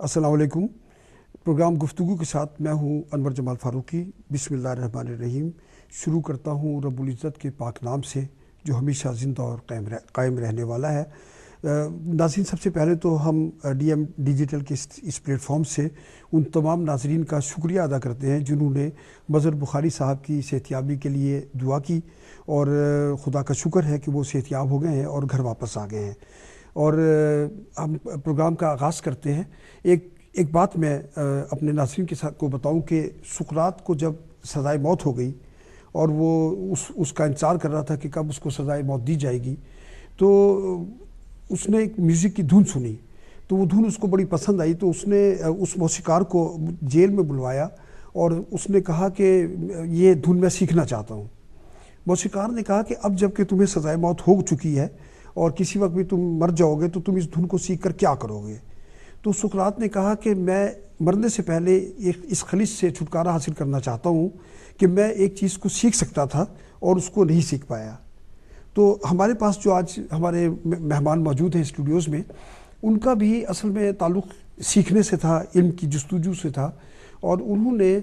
السلام علیکم. پروگرام گفتگو کے ساتھ میں ہوں انور جمال فاروقی. بسم اللہ الرحمن الرحیم. شروع کرتا ہوں رب العزت کے پاک نام سے جو ہمیشہ زندہ اور قائم رہنے والا ہے. ناظرین، سب سے پہلے تو ہم ڈی ایم ڈیجیٹل کے اس پلیٹ فارم سے ان تمام ناظرین کا شکریہ ادا کرتے ہیں جنہوں نے مظہر بخاری صاحب کی صحتیابی کے لیے دعا کی، اور خدا کا شکر ہے کہ وہ صحتیاب ہو گئے ہیں اور گھر واپس آ گئے ہیں. اور ہم پروگرام کا آغاز کرتے ہیں. ایک بات میں اپنے ناظرین کے ساتھ کو بتاؤں کہ سقراط کو جب سزائے موت ہو گئی اور وہ اس کا انتظار کر رہا تھا کہ کب اس کو سزائے موت دی جائے گی، تو اس نے ایک میوزک کی دھن سنی، تو وہ دھن اس کو بڑی پسند آئی. تو اس نے اس موسیقار کو جیل میں بلوایا اور اس نے کہا کہ یہ دھن میں سیکھنا چاہتا ہوں. موسیقار نے کہا کہ اب جب کہ تمہیں سزائے موت ہو چکی ہے اور کسی وقت بھی تم مر جاؤ گے تو تم اس دھن کو سیکھ کر کیا کرو گے؟ تو سقراط نے کہا کہ میں مرنے سے پہلے اس خلش سے چھٹکارا حاصل کرنا چاہتا ہوں کہ میں ایک چیز کو سیکھ سکتا تھا اور اس کو نہیں سیکھ پایا. تو ہمارے پاس جو آج ہمارے مہمان موجود ہیں اسٹوڈیوز میں، ان کا بھی اصل میں تعلق سیکھنے سے تھا، علم کی جستجو سے تھا. اور انہوں نے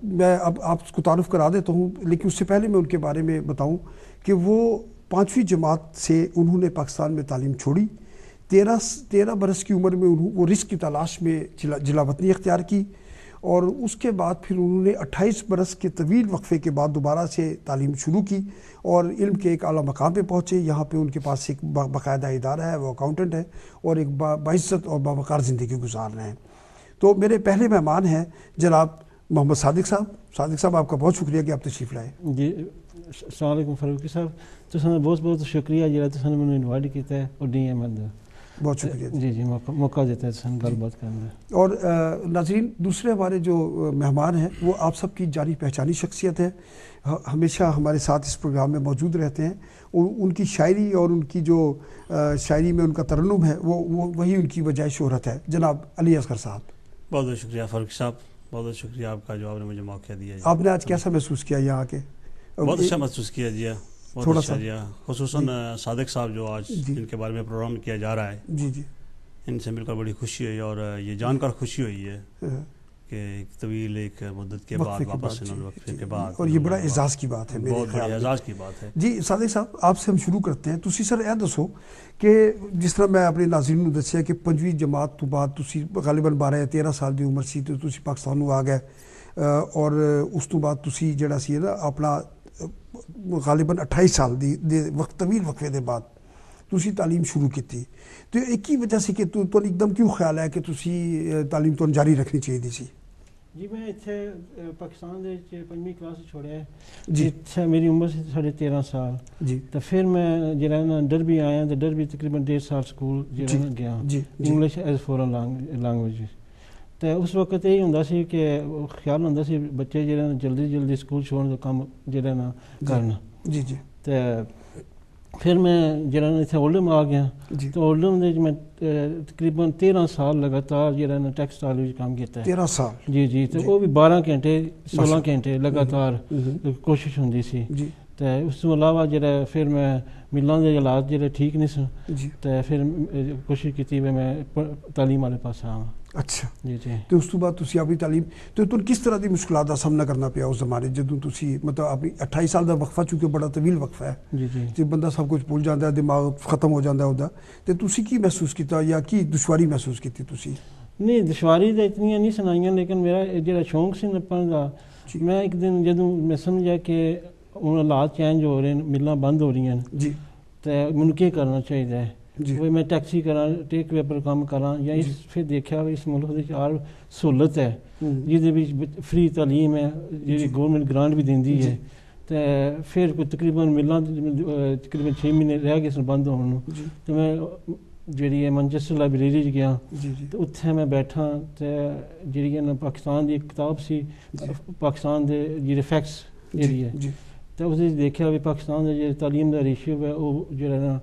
میں اب آپ کو تعارف کرا دیتا ہوں، لیکن اس سے پہلے میں ان کے بارے میں بتاؤں کہ وہ 5ویں جماعت سے انہوں نے پاکستان میں تعلیم چھوڑی. 13 برس کی عمر میں وہ رزق کی تلاش میں جلا وطنی اختیار کی، اور اس کے بعد پھر انہوں نے 28 برس کے طویل وقفے کے بعد دوبارہ سے تعلیم شروع کی اور علم کے ایک اعلیٰ مقام پہ پہنچے. یہاں پہ ان کے پاس ایک باقاعدہ ادارہ ہے، وہ اکاؤنٹنٹ ہے اور ایک باعزت اور باوقار زندگی گزار رہے ہیں. تو میرے پہلے مہمان ہیں جناب محمد صادق صاحب. صادق صاحب، آپ کا بہت شکریہ کہ آپ تشریف لائے. جی السلام علیکم فاروقی صاحب. تو بہت بہت شکریہ جڑا تساں مینوں انوائٹ کیتا ہے اور ڈی ایم بہت شکریہ. جی موقع دیتا ہے تساں گل بات کرنے. اور ناظرین، دوسرے ہمارے جو مہمان ہیں وہ آپ سب کی جانی پہچانی شخصیت ہے، ہمیشہ ہمارے ساتھ اس پروگرام میں موجود رہتے ہیں. ان کی شاعری اور ان کی جو شاعری میں ان کا ترنم ہے وہی ان کی وجہ شہرت ہے. جناب علی اصغر صاحب. بہت بہت شکریہ فاروقی صاحب، بہت بہت شکریہ آپ کا جو آپ نے مجھے موقع دیا. آپ نے آج کیسا محسوس کیا یہاں کے؟ بہت اچھا محسوس کیا جی، بہت اچھا جی. خصوصاً صادق صاحب جو آج ان کے بارے میں پروگرام کیا جا رہا ہے، جی جی، ان سے مل کر بڑی خوشی ہوئی اور یہ جان کر خوشی ہوئی ہے کہ ایک طویل ایک مدت کے بعد واپس وقفے کے بعد، اور یہ بڑا اعزاز کی بات ہے، بہت بڑے اعزاز کی بات ہے. جی صادق صاحب، آپ سے ہم شروع کرتے ہیں. تسی سر یہ دسو کہ جس طرح میں اپنے ناظرین نوں دسیا کہ 5ویں جماعت تو بعد تسی غالباً 12-13 سال دی عمر سی تو تسی پاکستان نوں آ گئے، اور اس تو بعد تسی جڑا سی نا اپنا غالباً 28 سال دی طویل وقفے دے بعد تسی تعلیم شروع کی. تو ایک ہی وجہ سے کہ تو ایک دم کیوں خیال ہے کہ تسی تعلیم تو جاری رکھنی چاہیے سی؟ جی میں اتنے پاکستان دے 5ویں کلاس چھوڑیا ہے جی. میری عمر سی 13.5 سال جی. تو پھر میں جڑا نا ڈربی آیا تو ڈربی تقریباً 1.5 سال سکول جڑا گیا انگلش ایز فورن لینگویج. تو اس وقت یہی ہوندا سی کہ خیال ہوندا سی بچے جڑا جلدی سکول چھوڑن دا کام جڑا نا کرنا. جی جی. تو پھر میں جڑا نا اتنے اولڈم آ گیا تو اولڈم دے میں تقریباً 13 سال لگاتار جڑا نا ٹیکسٹائل وچ کام کیتا ہے. 13 سال جی جی. تو وہ بھی 12 گھنٹے 16 گھنٹے لگاتار کوشش ہوندی سی. تو اس تو علاوہ جڑا پھر میں ملاں دے حالات جڑے ٹھیک نہیں سن تو پھر کوشش کیتی کہ میں تعلیم والے پاس آواں. اچھا جی جی. تو اس تو بعد تسی اپنی تعلیم تو کس طرح دی مشکلات دا سامنا کرنا پیا اس زمانے جدوں تسی مطلب اپنی 28 سال دا وقفہ چونکہ بڑا طویل وقفہ ہے جی جی جی بندہ سب کچھ بھول جاندا ہے، دماغ ختم ہو جاندا ہے اودہ. تے تسی کی محسوس کیتا یا کی دشواری محسوس کیتی تسی؟ نہیں دشواری تو اتنی نہیں سنائیاں، لیکن میرا جڑا شوق سی نپن دا، میں ایک دن جدوں میں سمجھا کہ ہن حالات چینج ہو رہے ہیں، ملاں بند ہو رہی ہیں جی، تو مینوں کی کرنا چاہیے جی. میں ٹیکسی کراں، ٹیک وے پر کام کراں یا اس پھر دیکھا اس ملک وچ ہر سہولت ہے جہدے وچ فری تعلیم ہے جی گورنمنٹ گرانٹ بھی دیندی ہے. تو پھر کوئی تقریباً ملاں تقریباً 6 مہینے رہ گئے سن بند ہونے. تو میں جیڑی ہے مانچسٹر لائبریری چ گیا تو اتنے میں بیٹھا تو جیڑی ہے نا پاکستان دی ایک کتاب سی پاکستان دے جیڑے فیکٹس جیڑی ہے تو اس دیکھا بھی پاکستان دا جو تعلیم دا ریشیو ہے وہ جڑا نا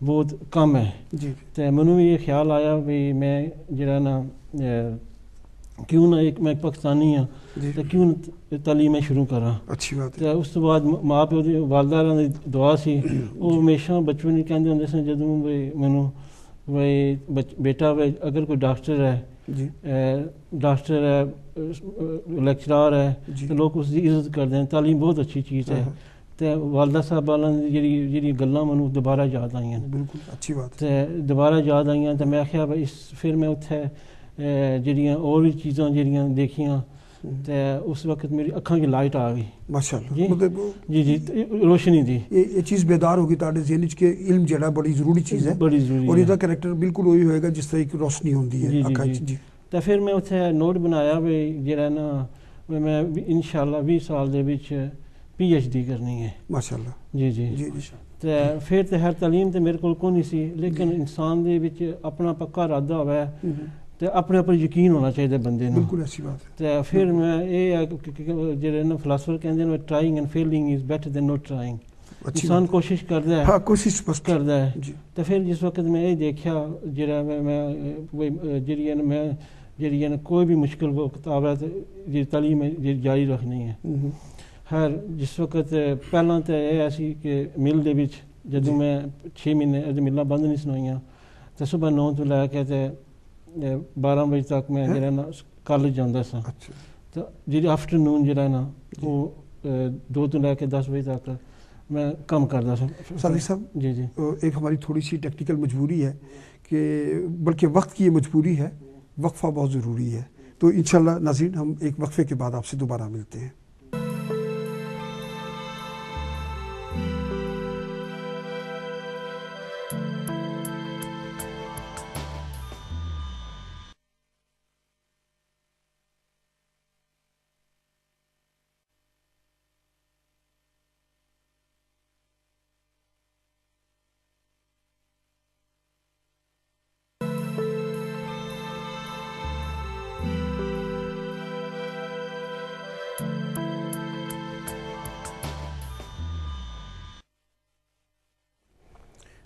بہت کم ہے جی. تو مینوں بھی یہ خیال آیا بھی میں جڑا نا کیوں نہ میں پاکستانی ہاں تو کیوں نہ تعلیم شروع کراں. اچھی بات ہے. اس تو بعد ماں پیو دی والدہ دی دعا سی، وہ ہمیشہ بچپن کہندے ہوندے سن جدوں بھی مینوں بھائی بیٹا اگر کوئی ڈاکٹر ہے ڈاکٹر ہے, لیکچرار ہے, تو لوگ اس کی عزت کرتے ہیں. تعلیم بہت اچھی چیز ہے. تو والدہ صاحب جی گلاں مینوں دوبارہ یاد آئی ہیں. بالکل اچھی بات. تو دوبارہ یاد آئی ہیں. تو میں آخیا پھر میں اتنے جڑیاں اور بھی چیزاں جڑیاں دیکھیاں, تو اس وقت میری اکھاں کی لائٹ آ گئی. ماشاءاللہ. جی روشنی دی. یہ چیز بیدار ہوگی تاڑے ذہن کے علم جڑا بڑی ضروری چیز ہے, بڑی ضروری ہے. اور یہ کریکٹر بالکل وہی ہوئے گا جس طرح کی روشنی ہوتی ہے اکھاں. جی. تو پھر میں اتنے نوٹ بنایا بھی جڑا نا میں انشاءاللہ 20 سال دے وچ PhD کرنی ہے. ماشاءاللہ. جی. تو پھر تو ہر تعلیم تو میرے کو نہیں سی, لیکن انسان دے وچ اپنا پکا ارادہ ہوا ہے تو اپنے اوپر یقین ہونا چاہیے بندے نوں. بالکل ایسی بات ہے. تو پھر میں یہ جڑے نا فلاسفر کہندے نے trying and feeling is better than not trying. انسان کوشش کرتا ہے. ہاں کوشش بس کرتا ہے. تو پھر جس وقت میں یہ دیکھا جڑا میں جڑی ہے کوئی بھی مشکل وہ کتاب ہے تو تعلیم جاری رکھنی ہے. خیر جس وقت پہلاں تو یہ ایسی کہ مل دے وچ جدوں میں 6 مہینے ملاں بند نہیں سنائیاں, تو صبح 9 تو لے کے 12 بجے تک میں جڑا نا کالج جاندا سا. تو جی آفٹرنون جڑا نا وہ 2 تو لے کے 10 بجے تک میں کام کرتا سا. صادق صاحب جی ایک ہماری تھوڑی سی ٹیکنیکل مجبوری ہے کہ بلکہ وقت کی یہ مجبوری ہے, وقفہ بہت ضروری ہے. تو انشاءاللہ ناظرین ہم ایک وقفے کے بعد آپ سے دوبارہ ملتے ہیں.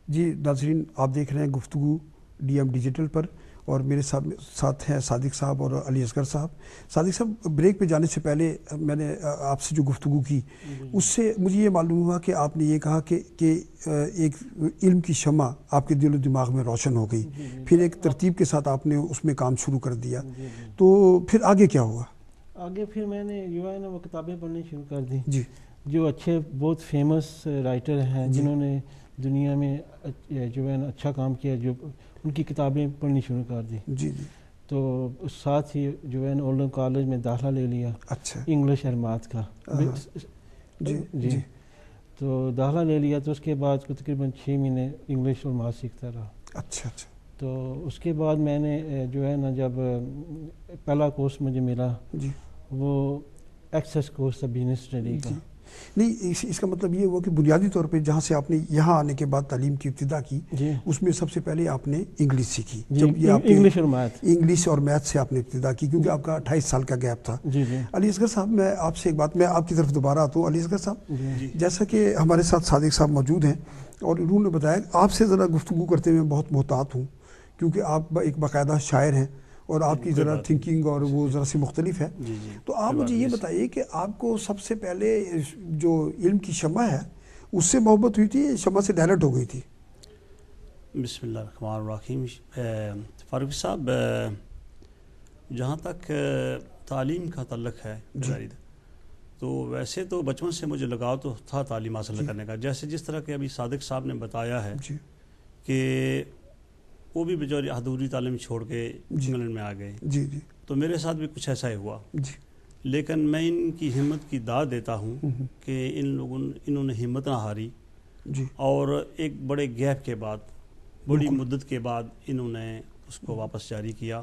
جی ناظرین آپ دیکھ رہے ہیں گفتگو DM ڈیجیٹل پر, اور میرے ساتھ ہیں صادق صاحب اور علی اصغر صاحب. صادق صاحب بریک پہ جانے سے پہلے میں نے آپ سے جو گفتگو کی اس سے مجھے یہ معلوم ہوا کہ آپ نے یہ کہا کہ ایک علم کی شمع آپ کے دل و دماغ میں روشن ہو گئی, پھر ایک ترتیب کے ساتھ آپ نے اس میں کام شروع کر دیا. تو پھر آگے کیا ہوا؟ آگے پھر میں نے جو ہے نا وہ کتابیں پڑھنی شروع کر دی. جی. جو اچھے بہت فیمس رائٹر ہیں جنہوں نے دنیا میں جو ہے نا اچھا کام کیا, جو ان کی کتابیں پڑھنی شروع کر دی. جی. تو ساتھ ہی جو ہے نا اولڈن کالج میں داخلہ لے لیا. اچھا. انگلش اور میتھ کا. جی. تو داخلہ لے لیا تو اس کے بعد تقریباً 6 مہینے انگلش اور میتھ سیکھتا رہا. اچھا. تو اس کے بعد میں نے جو ہے نا جب پہلا کورس مجھے ملا وہ ایکسیس کورس تھا بزنس اسٹڈی کا. نہیں اس کا مطلب یہ ہوا کہ بنیادی طور پہ جہاں سے آپ نے یہاں آنے کے بعد تعلیم کی ابتدا کی اس میں سب سے پہلے آپ نے انگلش سیکھی. جب یہ آپ انگلش اور میتھ سے آپ نے ابتدا کی, کیونکہ آپ کا 28 سال کا گیپ تھا. علی اصغر صاحب میں آپ سے ایک بات, میں آپ کی طرف دوبارہ آتا ہوں. علی اصغر صاحب جیسا کہ ہمارے ساتھ صادق صاحب موجود ہیں اور انہوں نے بتایا آپ سے ذرا گفتگو کرتے ہوئے بہت محتاط ہوں, کیونکہ آپ ایک باقاعدہ شاعر ہیں اور آپ کی ذرا تھنکنگ اور وہ ذرا سی مختلف ہے. تو آپ مجھے یہ بتائیے کہ آپ کو سب سے پہلے جو علم کی شمع ہے اس سے محبت ہوئی تھی, شمع سے ڈائریکٹ ہو گئی تھی؟ بسم اللہ الرحمن الرحیم. فاروق صاحب جہاں تک تعلیم کا تعلق ہے تو ویسے تو بچپن سے مجھے لگاؤ تو تھا تعلیم حاصل کرنے کا, جیسے جس طرح کہ ابھی صادق صاحب نے بتایا ہے کہ وہ بھی بچاری حضوری تعلیم چھوڑ کے انگلینڈ میں آ گئے. تو میرے ساتھ بھی کچھ ایسا ہی ہوا. لیکن میں ان کی ہمت کی داد دیتا ہوں کہ انہوں نے ہمت نہ ہاری, اور ایک بڑے گیپ کے بعد, بڑی مدت کے بعد انہوں نے اس کو واپس جاری کیا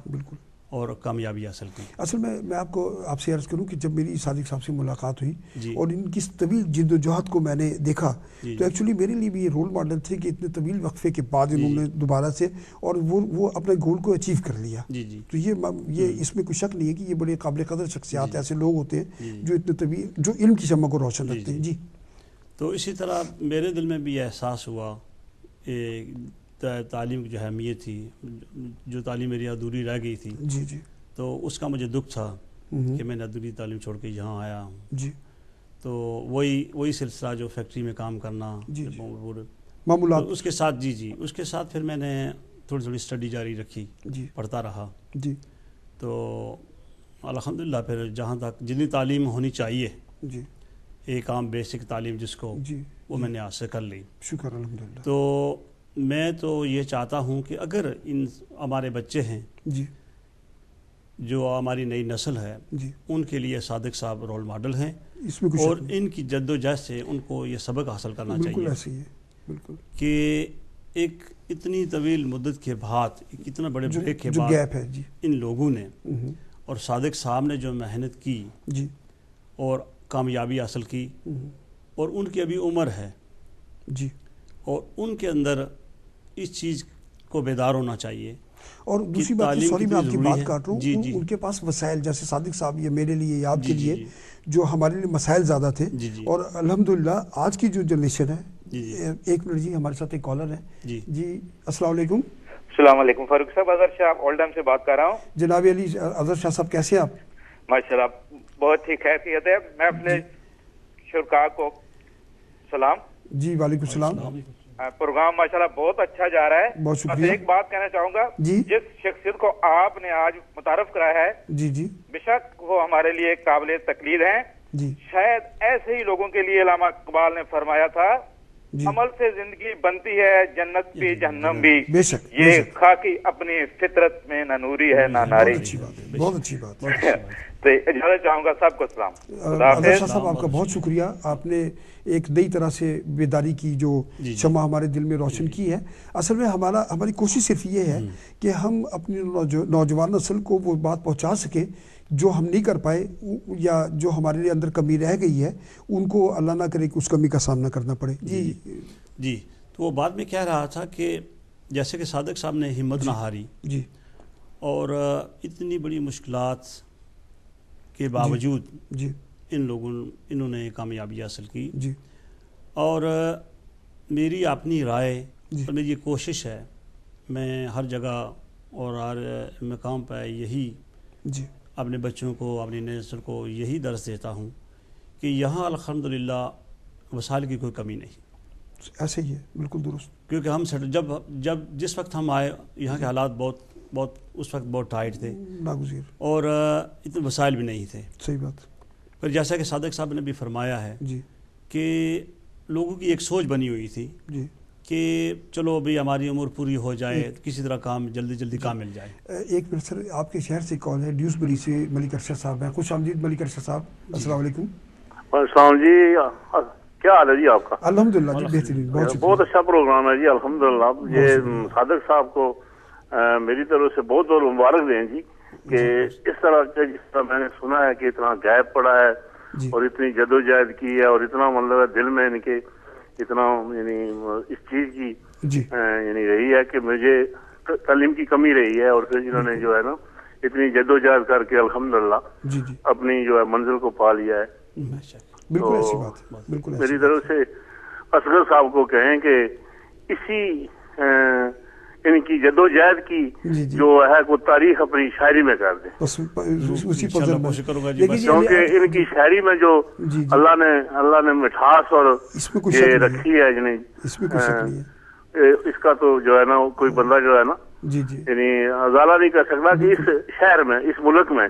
اور کامیابی حاصل کی. اصل میں آپ سے عرض کروں کہ جب میری صادق صاحب سے ملاقات ہوئی اور ان کی طویل جد و جہد کو میں نے دیکھا تو ایکچولی میرے لیے بھی یہ رول ماڈل تھے کہ اتنے طویل وقفے کے بعد انہوں نے دوبارہ سے اور وہ اپنے گول کو اچیو کر لیا. تو یہ اس میں کوئی شک نہیں ہے کہ یہ بڑے قابل قدر شخصیات ایسے لوگ ہوتے ہیں جو اتنے طویل جو علم کی شمع کو روشن رکھتے ہیں. تو اسی طرح میرے دل میں بھی یہ احساس ہوا تعلیم کی جو اہمیت تھی, جو تعلیم میری ادھوری رہ گئی تھی, تو اس کا مجھے دکھ تھا کہ میں نے ادھوری تعلیم چھوڑ کے یہاں آیا ہوں. تو وہی سلسلہ جو فیکٹری میں کام کرنا معمولات, اس کے ساتھ اس کے ساتھ پھر میں نے تھوڑی اسٹڈی جاری رکھی, پڑھتا رہا. تو الحمدللہ پھر جہاں تک جتنی تعلیم ہونی چاہیے جی ایک عام بیسک تعلیم جس کو جی وہ میں نے حاصل کر لی. شکر الحمدللہ. تو میں تو یہ چاہتا ہوں کہ اگر ان ہمارے بچے ہیں جی جو ہماری نئی نسل ہے جی ان کے لیے صادق صاحب رول ماڈل ہیں اس میں کچھ اور ان کی جد و جہد سے ان کو یہ سبق حاصل کرنا بالکل چاہیے ایسے ہی ہے بالکل کہ ایک اتنی طویل مدت کے بعد ایک اتنا بڑے بریک کے جو بعد گیپ ہے جی ان لوگوں نے اور صادق صاحب نے جو محنت کی جی اور کامیابی حاصل کی اور ان کی ابھی عمر ہے جی اور ان کے اندر اس چیز کو بیدار ہونا چاہیے. اور دوسری بات یہ سوری میں آپ کی بات کاٹ رہا ہوں جی جی ان کے پاس وسائل جیسے صادق صاحب یہ میرے لیے یا آپ جی کے جی لیے جو ہمارے لیے مسائل زیادہ تھے جی جی اور الحمدللہ آج کی جو جنریشن ہے جی جی ایک منٹ جی ہمارے ساتھ ایک کالر ہے جی جی السلام علیکم. السلام علیکم فاروق صاحب. اظہر شاہ اولڈم سے بات کر رہا ہوں. جناب علی اظہر شاہ صاحب کیسے ہیں آپ؟ ماشاءاللہ بہت ہی خیریت ہے. میں اپنے شرکاء کو سلام. جی وعلیکم السلام. پروگرام ماشاءاللہ بہت اچھا جا رہا ہے. بہت شکریہ. ایک بات کہنا چاہوں گا جی جس شخصیت کو آپ نے آج متعارف کرایا ہے جی جی بے شک وہ ہمارے لیے قابل تقلید ہیں. جی شاید ایسے ہی لوگوں کے لیے علامہ اقبال نے فرمایا تھا جی عمل سے زندگی بنتی ہے جنت بھی جہنم بھی. بے شک بے یہ شک خاکی اپنی فطرت میں نہ نوری ہے نہ ناری. بہت اچھی بات ہے بہت اچھی بات ہے. تو اجازت چاہوں گا سب کو سلام. اظہر شاہ صاحب آپ کا بہت شکریہ. آپ نے ایک نئی طرح سے بیداری کی جو شمع ہمارے دل میں روشن کی ہے. اصل میں ہماری کوشش صرف یہ ہے کہ ہم اپنی نوجوان نسل کو وہ بات پہنچا سکیں جو ہم نہیں کر پائے یا جو ہمارے لیے اندر کمی رہ گئی ہے ان کو اللہ نہ کرے کہ اس کمی کا سامنا کرنا پڑے. جی جی تو وہ بات میں کہہ رہا تھا کہ جیسے کہ صادق صاحب نے ہمت نہ ہاری جی اور اتنی بڑی مشکلات کے باوجود جی انہوں نے کامیابی حاصل کی. جی اور میری اپنی رائے جی اور میری یہ کوشش ہے میں ہر جگہ اور ہر مقام پہ یہی جی اپنے بچوں کو اپنی نسل کو یہی درس دیتا ہوں کہ یہاں الحمدللہ وسائل کی کوئی کمی نہیں. ایسے ہی ہے بالکل درست. کیونکہ ہم جس وقت ہم آئے یہاں کے حالات بہت اس وقت بہت ٹائٹ تھے ناگزیر اور اتنے وسائل بھی نہیں تھے. صحیح بات. پھر جیسا کہ صادق صاحب نے بھی فرمایا ہے جی کہ لوگوں کی ایک سوچ بنی ہوئی تھی جی کہ چلو ابھی ہماری عمر پوری ہو جائے کسی طرح کام جلدی کام مل جائے. ایک منٹ سر آپ کے شہر سے کال ہے ڈیوسبری سے ملک ارشد صاحب ہیں. خوش آمدید ملک ارشد صاحب. السلام علیکم. السلام جی کیا حال ہے جی آپ کا؟ الحمدللہ جی بہترین بہت اچھا پروگرام ہے جی الحمدللہ. یہ صادق صاحب کو میری طرف سے بہت بہت مبارک دیں جی کہ اس طرح جس طرح میں نے سنا ہے کہ اتنا گیپ پڑا ہے اور اتنی جدوجہد کی ہے اور اتنا مطلب دل میں ان کے اتنا یعنی اس چیز کی یعنی رہی ہے کہ مجھے تعلیم کی کمی رہی ہے اور پھر جنہوں نے جو ہے نا اتنی جدوجہد کر کے الحمدللہ اپنی جو ہے منزل کو پا لیا ہے. بالکل ایسی بات ہے. بالکل میری طرف سے اصغر صاحب کو کہیں کہ اسی ان کی جدوجہد کی جو ہے وہ تاریخ اپنی شاعری میں کر دیں کیونکہ ان کی شاعری میں جو اللہ نے مٹھاس اور یہ رکھی ہے یعنی اس کا تو جو ہے نا کوئی بندہ جو ہے نا یعنی ازالہ نہیں کر سکتا کہ اس شہر میں اس ملک میں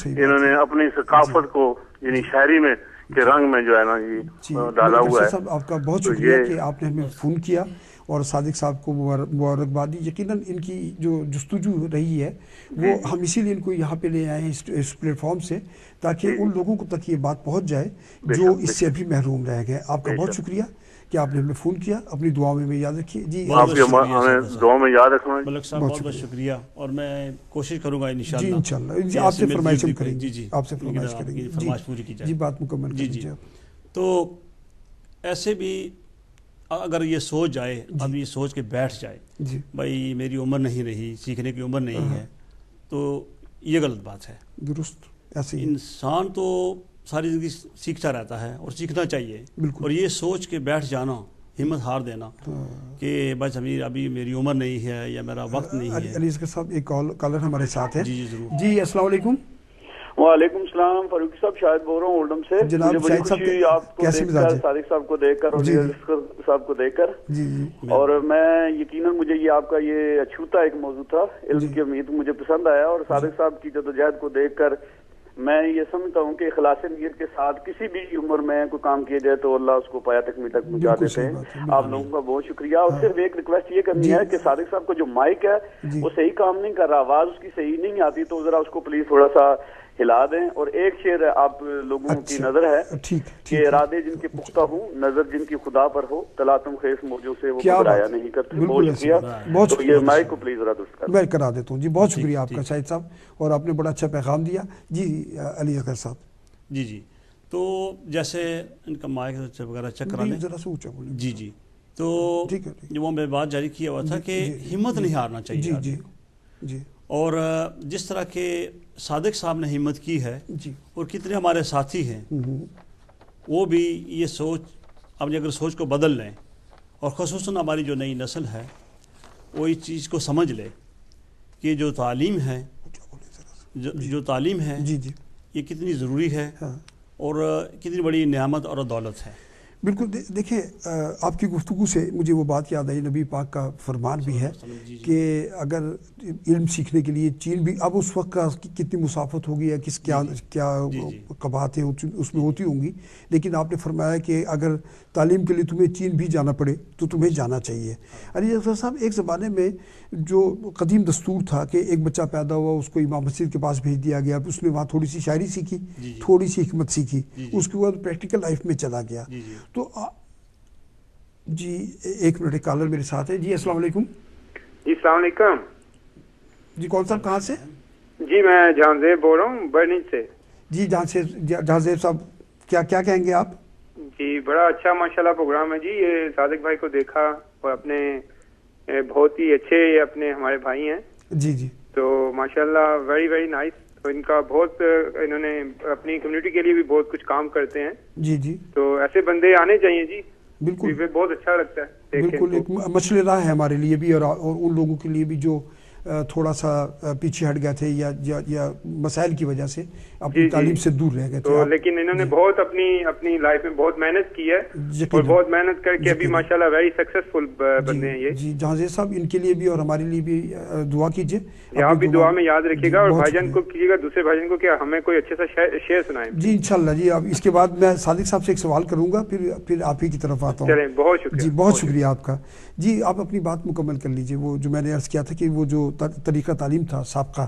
انہوں نے اپنی ثقافت کو یعنی شاعری میں کے رنگ میں جو ہے نا جی ڈالا ہوا ہے. آپ کا بہت شکریہ کہ آپ نے ہمیں فون کیا اور صادق صاحب کو مبارکبادی. یقیناً ان کی جو جستجو رہی ہے وہ ہم اسی لیے ان کو یہاں پہ لے آئے ہیں اس پلیٹ فارم سے تاکہ ان لوگوں کو تک یہ بات پہنچ جائے جو اس سے ابھی محروم رہ گئے. آپ کا بہت شکریہ کہ آپ نے ہمیں فون کیا. اپنی دعا میں یاد رکھیے. جی دعا میں یاد رکھنا. ملک صاحب بہت بہت شکریہ اور میں کوشش کروں گا انشاءاللہ. جی انشاءاللہ آپ سے فرمائش کریں گے. جی آپ سے فرمائش کریں گے. فرمائش پوری کی جائے. جی بات مکمل کیجیے. تو ایسے بھی اگر یہ سوچ جائے اب یہ سوچ کے بیٹھ جائے بھائی میری عمر نہیں رہی سیکھنے کی عمر نہیں ہے تو یہ غلط بات ہے. درست. ایسے انسان تو ساری زندگی سیکھتا رہتا ہے اور سیکھنا چاہیے اور یہ سوچ کے بیٹھ جانا ہمت ہار دینا کہ بس ابھی میری عمر نہیں ہے یا میرا وقت نہیں ہے. علی اصغر صاحب ایک کالر ہمارے ساتھ ہے. جی ضرور. جی السلام علیکم. وعلیکم السلام فاروقی صاحب، شاید بول رہا ہوں اولڈم سے. جناب مجھے بڑی خوشی ہوئی آپ کو دیکھ کر، صادق صاحب کو دیکھ کر اور صاحب کو دیکھ کر. اور میں یقیناً مجھے یہ آپ کا یہ اچھوتا ایک موضوع تھا علم کی امید مجھے پسند آیا، اور صادق صاحب کی جدوجہد کو دیکھ کر میں یہ سمجھتا ہوں کہ اخلاص نیت کے ساتھ کسی بھی عمر میں کوئی کام کیا جائے تو اللہ اس کو پایا تکمیل تک پہنچا دیتے ہیں. آپ لوگوں کا بہت شکریہ. اور صرف ایک ریکویسٹ یہ کرنی ہے کہ صادق صاحب کو جو مائک ہے وہ صحیح کام نہیں کر رہا، آواز اس کی صحیح نہیں آتی، تو ذرا اس کو پلیز تھوڑا سا ہلا دیں. اور ایک شعر آپ لوگوں کی نظر ہے کہ ارادے جن کے پختہ ہوں، نظر جن کی خدا پر ہو، تلاطم خیز موجوں سے وہ گھبرایا نہیں کرتے. بہت شکریہ. تو یہ مائک کو پلیز ذرا درست میں کرا دیتا ہوں. جی بہت شکریہ آپ کا شاہد صاحب، اور آپ نے بڑا اچھا پیغام دیا. جی علی اصغر صاحب. جی تو جیسے ان کا مائک وغیرہ چیک کرا لیں ذرا سے اونچا بولیں. جی تو جو وہ میں بات جاری کیا ہوا تھا کہ ہمت نہیں ہارنا چاہیے. جی اور جس طرح کے صادق صاحب نے ہمت کی ہے اور کتنے ہمارے ساتھی ہیں وہ بھی یہ سوچ اپنی اگر سوچ کو بدل لیں، اور خصوصاً ہماری جو نئی نسل ہے وہ اس چیز کو سمجھ لے کہ جو تعلیم ہے جو تعلیم ہے یہ کتنی ضروری ہے اور کتنی بڑی نعمت اور دولت ہے. بالکل. دیکھیں آپ کی گفتگو سے مجھے وہ بات یاد آئی، نبی پاک کا فرمان بھی ہے کہ اگر علم سیکھنے کے لیے چین بھی، اب اس وقت کا کتنی مسافت ہوگی یا کیا قباحتیں اس میں ہوتی ہوں گی، لیکن آپ نے فرمایا کہ اگر تعلیم کے لیے تمہیں چین بھی جانا پڑے تو تمہیں جانا چاہیے. علی اصغر صاحب، ایک زمانے میں جو قدیم دستور تھا کہ ایک بچہ پیدا ہوا اس کو امام مسجد کے پاس بھیج دیا گیا، اس نے وہاں تھوڑی سی شاعری سیکھی، تھوڑی سی حکمت سیکھی، اس کے بعد پریکٹیکل لائف میں چلا گیا. تو جی ایک منٹ، کالر میرے ساتھ ہے. جی السلام علیکم. جی السلام علیکم. جی کون صاحب کہاں سے؟ جی میں جہان زیب بول رہا ہوں برنج سے. جی جہان زیب صاحب کیا کہیں گے آپ؟ جی بڑا اچھا ماشاءاللہ پروگرام ہے جی. یہ صادق بھائی کو دیکھا اور اپنے بہت ہی اچھے اپنے ہمارے بھائی ہیں. جی تو ماشاءاللہ ویری ویری نائس. تو ان کا بہت انہوں نے اپنی کمیونٹی کے لیے بھی بہت کچھ کام کرتے ہیں. جی تو ایسے بندے آنے چاہیے جی. بالکل بہت اچھا لگتا ہے. بالکل ایک مشعل راہ ہے ہمارے لیے بھی اور ان لوگوں کے لیے بھی جو تھوڑا سا پیچھے ہٹ گئے تھے یا مسائل کی وجہ سے اپنی تعلیم سے دور رہ گئے تھے. لیکن انہوں نے بہت اپنی لائف میں بہت محنت کی ہے اور بہت محنت کر کے ابھی ماشاءاللہ ویری سکسیسفل بندے ہیں یہ. جی جہاں صاحب ان کے لیے بھی اور ہمارے لیے بھی دعا کیجیے. آپ بھی دعا میں یاد رکھیے گا اور بھائی جان کو کیجیے گا، دوسرے بھائی جان کو کیا ہمیں کوئی اچھا سا شعر سنائیں. جی انشاءاللہ. جی اب اس کے بعد میں صادق صاحب سے ایک سوال کروں گا، پھر آپ ہی کی طرف آتا ہوں. چلیں بہت شکریہ. جی بہت شکریہ آپ کا. جی آپ اپنی بات مکمل کر لیجئے. وہ جو میں نے عرض کیا تھا کہ وہ جو طریقہ تعلیم تھا سابقہ،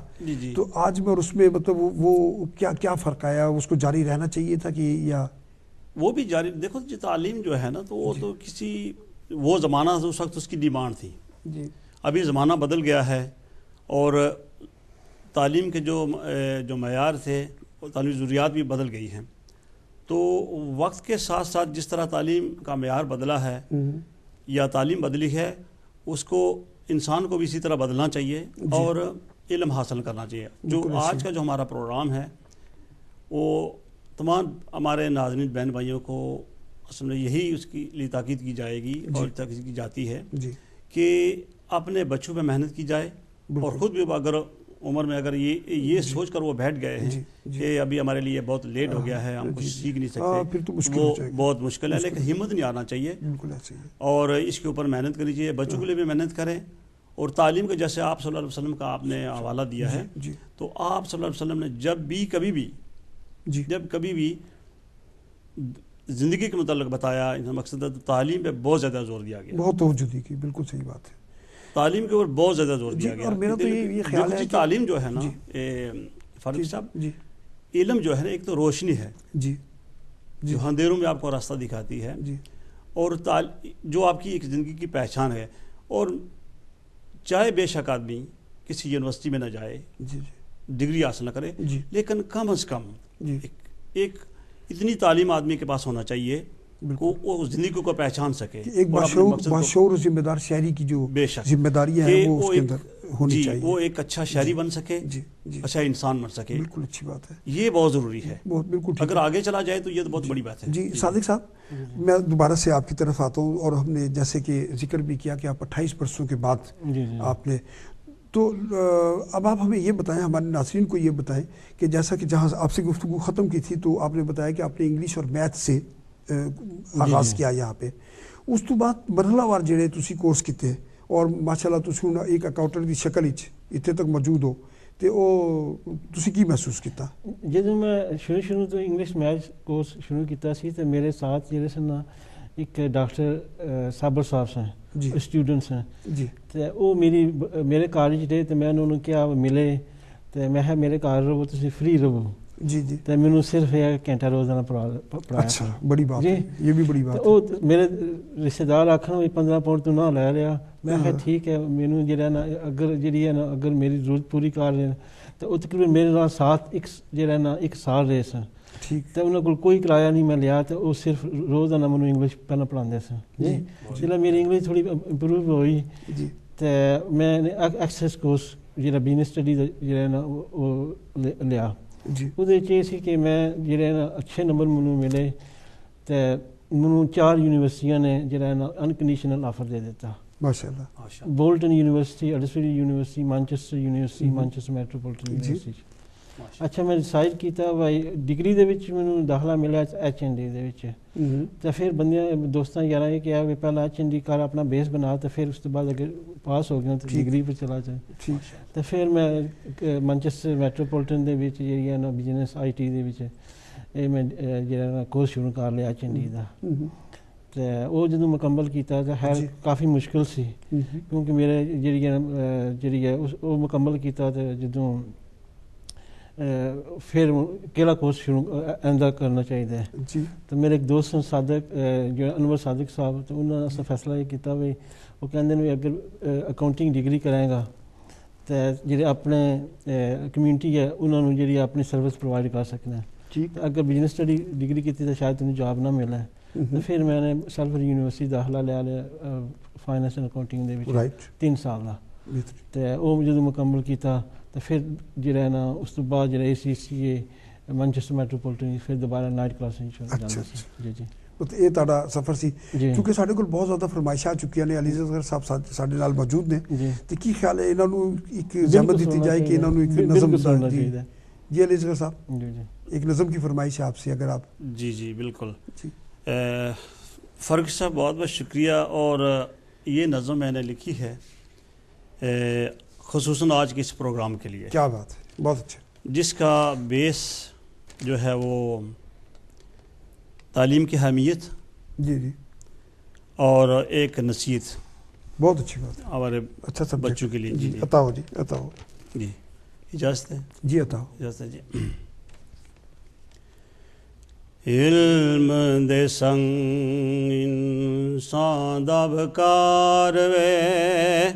تو آج میں اور اس میں مطلب وہ کیا فرق آیا؟ اس کو جاری رہنا چاہیے تھا کہ یا وہ بھی جاری؟ دیکھو جی تعلیم جو ہے نا تو وہ تو کسی وہ زمانہ اس وقت اس کی ڈیمانڈ تھی. ابھی زمانہ بدل گیا ہے اور تعلیم کے جو معیار تھے تعلیمی ضروریات بھی بدل گئی ہیں. تو وقت کے ساتھ ساتھ جس طرح تعلیم کا معیار بدلا ہے یا تعلیم بدلی ہے اس کو انسان کو بھی اسی طرح بدلنا چاہیے اور علم حاصل کرنا چاہیے. جو آج کا جو ہمارا پروگرام ہے وہ تمام ہمارے ناظرین بہن بھائیوں کو اصل میں یہی اس کی لیے تاکید کی جائے گی اور تاکید کی جاتی ہے کہ اپنے بچوں پہ محنت کی جائے اور خود بھی اگر عمر میں اگر یہ سوچ کر وہ بیٹھ گئے ہیں کہ ابھی ہمارے لیے بہت لیٹ ہو گیا ہے، ہم کچھ سیکھ نہیں سکتے، وہ بہت مشکل ہے. لیکن ہمت نہیں آنا چاہیے اور اس کے اوپر محنت کرنی چاہیے. بچوں کے لیے بھی محنت کریں اور تعلیم کے جیسے آپ صلی اللہ علیہ وسلم کا آپ نے حوالہ دیا ہے تو آپ صلی اللہ علیہ وسلم نے جب کبھی بھی زندگی کے متعلق بتایا مقصد تعلیم پہ بہت زیادہ زور دیا گیا، بہت توجہ دی گئی. بالکل صحیح بات ہے. تعلیم کے اوپر بہت زیادہ زور دیا گیا. اور میرا تو یہ خیال ہے کہ تعلیم جو ہے نا فاروق صاحب، علم جو ہے نا ایک تو روشنی ہے جو اندھیروں میں آپ کو راستہ دکھاتی ہے اور جو آپ کی ایک زندگی کی پہچان ہے. اور چاہے بے شک آدمی کسی یونیورسٹی میں نہ جائے، ڈگری حاصل نہ کرے، لیکن کم از کم ایک اتنی تعلیم آدمی کے پاس ہونا چاہیے وہ زندگی کو پہچان سکے. ایک باشعور و ذمہ دار شہری کی جو ذمہ داریاں ہیں وہ اس کے اندر ہونی چاہیے. وہ ایک اچھا شہری بن سکے، اچھا انسان بن سکے. بالکل اچھی بات ہے. یہ بہت ضروری ہے. بالکل اگر آگے چلا جائے تو یہ تو بہت بڑی بات ہے. جی صادق صاحب، میں دوبارہ سے آپ کی طرف آتا ہوں اور ہم نے جیسے کہ ذکر بھی کیا کہ آپ 28 برسوں کے بعد آپ نے تو اب آپ ہمیں یہ بتائیں, ہمارے ناظرین کو یہ بتائیں کہ جیسا کہ جہاں آپ سے گفتگو ختم کی تھی تو آپ نے بتایا کہ آپ نے انگلش اور میتھ سے آغاز کیا یہاں پہ, اس تو بعد مرحلہ وار جڑے تسی کورس کیتے اور ماشاءاللہ تسی ہن ایک اکاؤنٹنٹ دی شکل وچ اتنے تک موجود ہو, تے او تسی کی محسوس کیتا؟ جدوں میں شروع تو انگلش میتھ کورس شروع کیتا سی تے میرے ساتھ جڑے سن ایک ڈاکٹر صابر صاحب سن جی اسٹوڈنٹس ہیں جی, تے او میرے کالج دے تے میں انہوں نے کیا ملے تے میں میرے گھر رہو تسی فری رہو جی جی, تے مینوں صرف ایک گھنٹہ روزانہ پڑھایا. اچھا بڑی بات ہے, یہ بھی بڑی بات ہے. او میرے رشتہ دار آکھن 15 پاؤنڈ تو نہ لے لیا, میں کہا ٹھیک ہے مینوں جڑا نا اگر جڑی ہے نا اگر میری ضرورت پوری کر رہے تو او تقریباً میرے نال ساتھ ایک جڑا نا 1 سال رہے سن. ٹھیک, تے انہاں کول کوئی کرایہ نہیں میں لیا, تے او صرف روزانہ مینوں انگلش پہلے پڑھاندے سن. جی جلے میری انگلش تھوڑی امپروو ہوئی جی, تے میں نے ایکسیس کورس جڑا بزنس اسٹڈی جڑا نا او لیا جی, وہ یہ سی کہ میں جڑے نا اچھے نمبر مینوں ملے تے مینوں 4 یونیورسٹیاں نے جڑا نا انکنڈیشنل آفر دے دیتا. ماشاءاللہ. Bolton university, Huddersfield university, Manchester university, Manchester metropolitan university. اچھا میں ڈیسائڈ کیتا بھائی ڈگری دے وچ مینوں داخلہ ملیا HND دے وچ, تے پھر بندیاں دوستاں یاراں یہ کہا کہ پہلا HND کر اپنا بیس بنا, تے پھر اس کے بعد اگر پاس ہو گیا تو ڈگری پہ چلا جائے. تے پھر میں مانچسٹر میٹروپولیٹن دے وچ جڑی ہے نا بزنس IT دے وچ اے میں جڑا نا کورس شروع کر لیا HND دا. تے او جدوں مکمل کیتا تے خیر کافی مشکل سی کیونکہ میرے جڑی ہے او مکمل کیتا تے جدوں پھر کیڑا کورس شروع آئندہ کرنا چاہیے جی, تو میرے ایک دوست صادق جو انور صادق صاحب, تو انہوں نے فیصلہ یہ کیتا بھی وہ کہندے نے اگر اکاؤنٹنگ ڈگری کرائے گا تو جڑے اپنے کمیونٹی ہے انہوں نے جڑی اپنی سروس پرووائڈ کر سکنا ہے. ٹھیک, اگر بزنس اسٹڈی ڈگری کی تو شاید انہیں جاب نہ ملے. تو پھر میں نے سلفر یونیورسٹی داخلہ لیا فائنانس اینڈ اکاؤنٹنگ دے وچ 3 سال دا. تے او جدوں مکمل کیتا تو پھر جڑا نا اس تو بعد جڑا ACCA مانچسٹر میٹروپولیٹن پھر دوبارہ نائٹ کلاسیں شروع کر دیا. جی جی, یہ تہاڈا سفر سی کیونکہ ساڈے کول بہت زیادہ فرمائشاں آ چکیاں نے. علی اصغر صاحب ساڈے نال موجود نے, تے کی خیال ہے انہاں نوں ایک زحمت دتی جائے کہ انہاں نوں ایک نظم بنانا چاہیے. جی علی اصغر صاحب, جی جی, ایک نظم کی فرمائش ہے آپ سے اگر آپ. جی جی بالکل. فاروق صاحب بہت بہت شکریہ. اور یہ نظم میں نے لکھی ہے خصوصاً آج کے اس پروگرام کے لیے. کیا بات ہے, بہت اچھا. جس کا بیس جو ہے وہ تعلیم کی اہمیت جی جی اور ایک نصیحت. بہت اچھی بات ہے ہمارے اچھا بچوں کے لیے. جی عطا ہو, جی عطا ہو. جی اجازت ہے. جی عطا ہو. اجازت ہے. جی علم دے سنگ انسان دا بکار وے,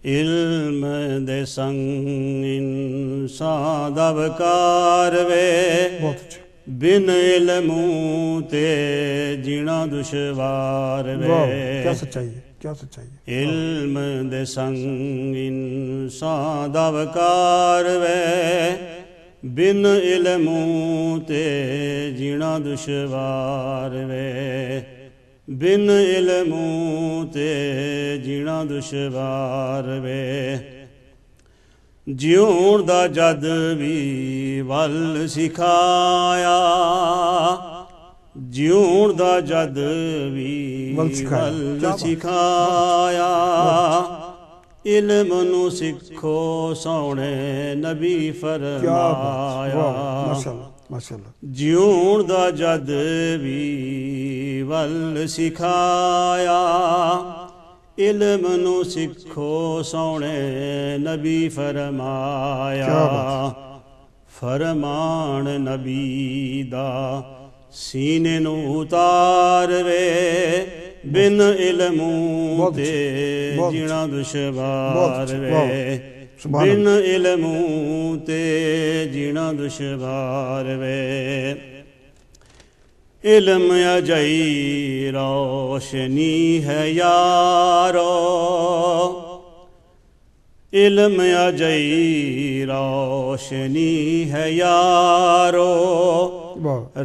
علم دے سنگ انسان دا بکار وے, بن علموں تے جینا دشوار وے. کیا سچائی ہے, کیا سچائی ہے. علم دے سنگ انسان دا بکار وے, بن علموں تے جینا دشوار وے, بن علموں تے جینا دشوار وے. جیون دا جد بھی ول سکھایا, جیون دا جد بھی ول سکھایا, علم نو سکھو سونے نبی فرمایا. جیون دا جد بھی ول سکھایا, علم نو سکھو سونے نبی فرمایا. فرمان نبی دا سینے نو اتار وے, بن علموں تے جینا دشوار وے, بن علموں تے جینا دشوار وے. علم اجائی روشنی ہے یارو, علم اجائی روشنی ہے یارو,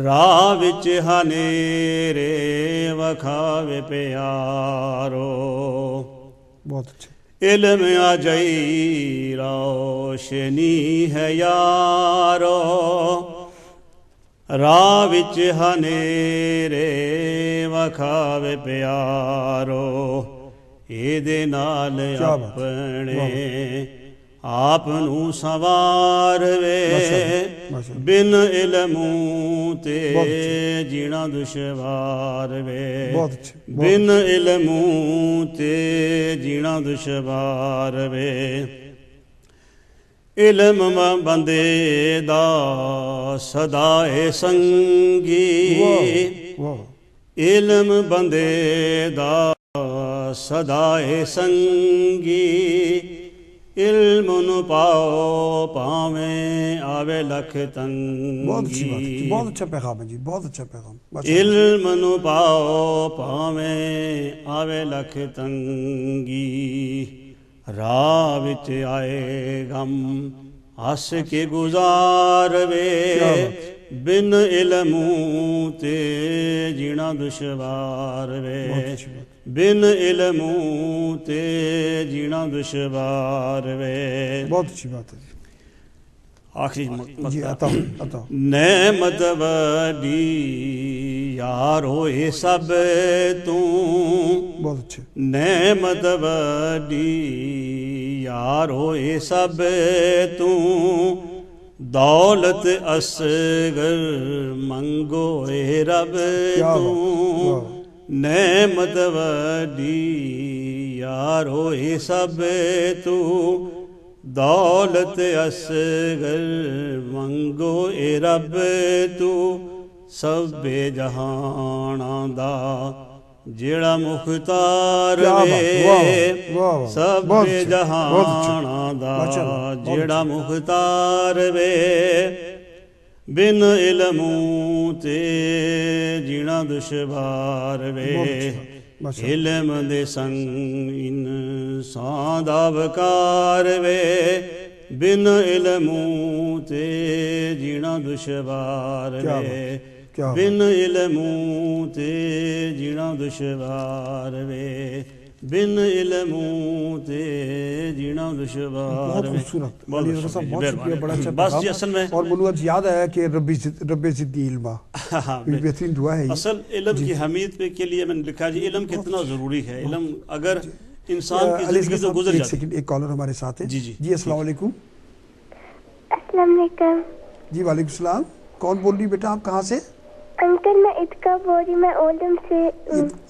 راہ وچ ہنیرے وکھاوے پیارو. بہت اچھا. علم آجائی روشنی ہے یارو راہ وچ ہنیرے وکھاوے پیارو ایدے نال اپنے آپ نو سوار وے بن علموں تے جینا دشوار وے بن علموں تے جینا دشوار وے علم بندے دا صدائے سنگی علم بندے دا صدائے سنگی علم نو پاؤ پاویں آوے لکھ تنگی بہت اچھا پیغام ہے جی بہت اچھا پیغام علم نو پاؤ پاویں آوے لکھ تنگی راہ وچ آئے غم ہس کے گزار وے بن علموں تے جینا دشوار وے بن علموں تے جینا دشوار وے بہت اچھی بات ہے آخری جی نعمت وڈی یارو اے سب تو بہت اچھے نعمت وڈی یارو اے سب تو دولت اصغر منگو اے رب تو نعمت وڈی یارو اے سب تو دولت اصغر منگو اے رب تو سب جہانا دا جیڑا مختار وے سب جہانا دا جیڑا مختار وے بن علموں تے جینا دشوار وے علم دے سنگ انسان دا وقار وے بن علموں تے جینا دشوار وے بن علموں تے جینا دشوار وے بن علموں تے جینا دشوار وے بہت شکریہ بڑا اچھا پیغام اور مجھے آج یاد آیا کہ رب زدنی علما بہترین دعا ہے اصل علم کی حمید پہ کے لیے میں نے لکھا جی علم کتنا ضروری ہے علم اگر انسان کی زندگی تو گزر جاتی ہے ایک کالر ہمارے ساتھ ہے جی السلام علیکم السلام علیکم جی وعلیکم السلام کون بول رہی بیٹا آپ کہاں سے انکل میں اتکا بول رہی میں اولڈم سے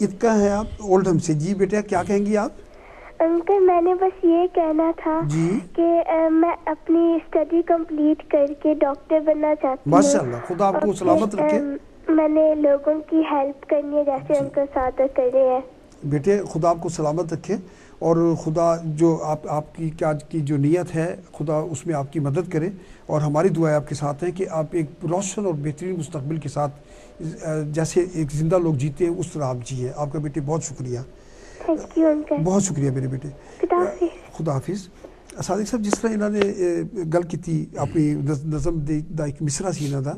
اتکا ہے آپ اولڈم سے جی بیٹا کیا کہیں گی آپ انکل میں نے بس یہ کہنا تھا کہ میں اپنی اسٹڈی کمپلیٹ کر کے ڈاکٹر بننا چاہتی ہوں ماشاءاللہ خدا آپ کو سلامت رکھے میں نے لوگوں کی ہیلپ کرنی ہے جیسے انکل سادہ کر رہے ہیں بیٹے خدا آپ کو سلامت رکھے اور خدا جو آپ کی کیا کی جو نیت ہے خدا اس میں آپ کی مدد کرے اور ہماری دعائیں آپ کے ساتھ ہیں کہ آپ ایک روشن اور بہترین مستقبل کے ساتھ جیسے ایک زندہ لوگ جیتے ہیں اس طرح آپ جیے آپ کا بیٹے بہت شکریہ بہت شکریہ میرے بیٹے خدا حافظ صادق صاحب جس طرح انہوں نے گل کی تھی اپنی نظم دا ایک مصرا سی انہوں دا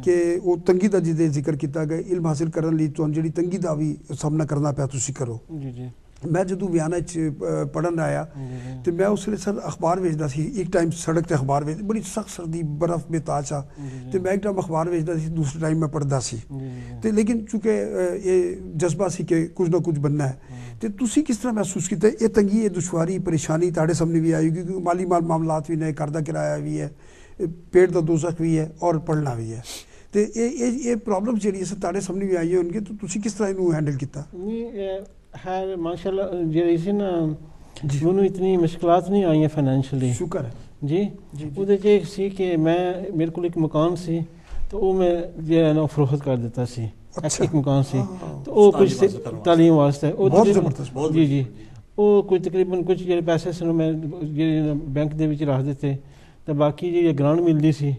کہ وہ تنگی دا جدے ذکر کیتا گیا علم حاصل کرنے لی تو جڑی تنگی دا بھی سامنا کرنا پیا تسی کرو میں جدو ویانا پڑھن آیا تو میں اس لیے سر اخبار بھیجتا سی ایک ٹائم سڑک تے اخبار بھیج بڑی سخت سردی برف بے تاچا تو میں ایک ٹائم اخبار بھیجتا سی دوسرے ٹائم میں پڑھتا سی تو لیکن چونکہ یہ جذبہ سی کہ کچھ نہ کچھ بننا ہے تو تسی کس طرح محسوس کیتا ہے یہ تنگی یہ دشواری پریشانی تاڑے سامنے بھی آئی کیونکہ مالی معاملات بھی نہیں گھر دا کرایہ بھی ہے پیٹ دا دوزخ بھی ہے اور پڑھنا بھی ہے تو یہ پرابلم جڑی ہے تاڑے سامنے بھی آئی ہے ان کے تو تسی کس طرح انہوں ہینڈل کیتا ہے ماشاءاللہ جی سی نا انہوں اتنی مشکلات نہیں آئی ہیں فائنینشلی شکر ہے جی وہ ایک سی کہ میں میرے کو ایک مکان سی تو وہ میں جو ہے نا فروخت کر دیتا سی ایک مکان سی تو وہ کچھ تعلیم واسطے جی جی وہ کچھ تقریباً کچھ جڑے پیسے سن میں بینک دے وچ رکھ دیتے تو باقی جی گرانٹ ملتی سی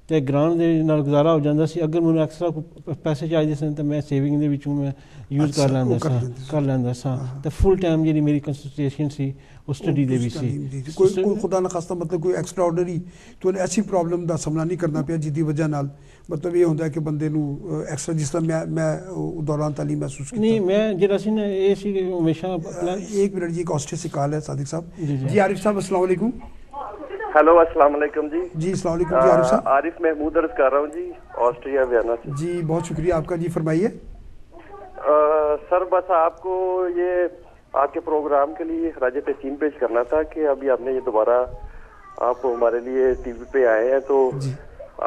ਤੇ ਗ੍ਰਾਂਟ ਦੇ ਨਾਲ ਗੁਜ਼ਾਰਾ ਹੋ ਜਾਂਦਾ ਸੀ। ਅਗਰ ਮੈਨੂੰ ਐਕਸਟਰਾ ਪੈਸੇ ਚਾਹੀਦੇ ਸਨ ਤਾਂ ਮੈਂ ਸੇਵਿੰਗ ਦੇ ਵਿੱਚੋਂ ਮੈਂ ਯੂਜ਼ ਕਰ ਲੈਂਦਾ ਸਾਂ ਤੇ ਫੁੱਲ ਟਾਈਮ ਜਿਹੜੀ ਮੇਰੀ ਕੰਸੈਂਟ੍ਰੇਸ਼ਨ ਸੀ ਉਹ ਸਟੱਡੀ ਦੇ ਵਿੱਚ ਸੀ। ਕੋਈ ਖੁਦਾ ਨਾ ਖਾਸਤਾ ਮਤਲਬ ਕੋਈ ਐਕਸਟਰਾ ਆਰਡਨਰੀ ਤੁਹਾਨੂੰ ਐਸੀ ਪ੍ਰੋਬਲਮ ਦਾ ਸਾਹਮਣਾ ਨਹੀਂ ਕਰਨਾ ਪਿਆ ਜਿਹਦੀ ਵਜ੍ਹਾ ਨਾਲ ਮਤਲਬ ਇਹ ਹੁੰਦਾ ਕਿ ਬੰਦੇ ਨੂੰ ਐਕਸਟਰਾ ਜਿਸ ਤਰ੍ਹਾਂ ਮੈਂ ਦੌਰਾਨ ਤਾਲੀਮ ਮਹਿਸੂਸ ਕੀਤਾ। ਨਹੀਂ ਮੈਂ ਜਿਹੜਾ ਸੀ ਨਾ ਇਹ ਸੀ ਹਮੇਸ਼ਾ ایک منٹ جی ایک آسٹریلیا سے کال ہے صادق صاحب. جی عارف صاحب السلام علیکم. ہیلو السلام علیکم جی. جی السلام علیکم جی عارف صاحب. عارف محمود عرض کر رہا ہوں جی آسٹریا ویانا سے. جی بہت شکریہ آپ کا. جی فرمائیے. سر بس آپ کو یہ آپ کے پروگرام کے لیے خراج تحسین پیش کرنا تھا کہ ابھی آپ نے یہ دوبارہ آپ ہمارے لیے ٹی وی پہ آئے ہیں تو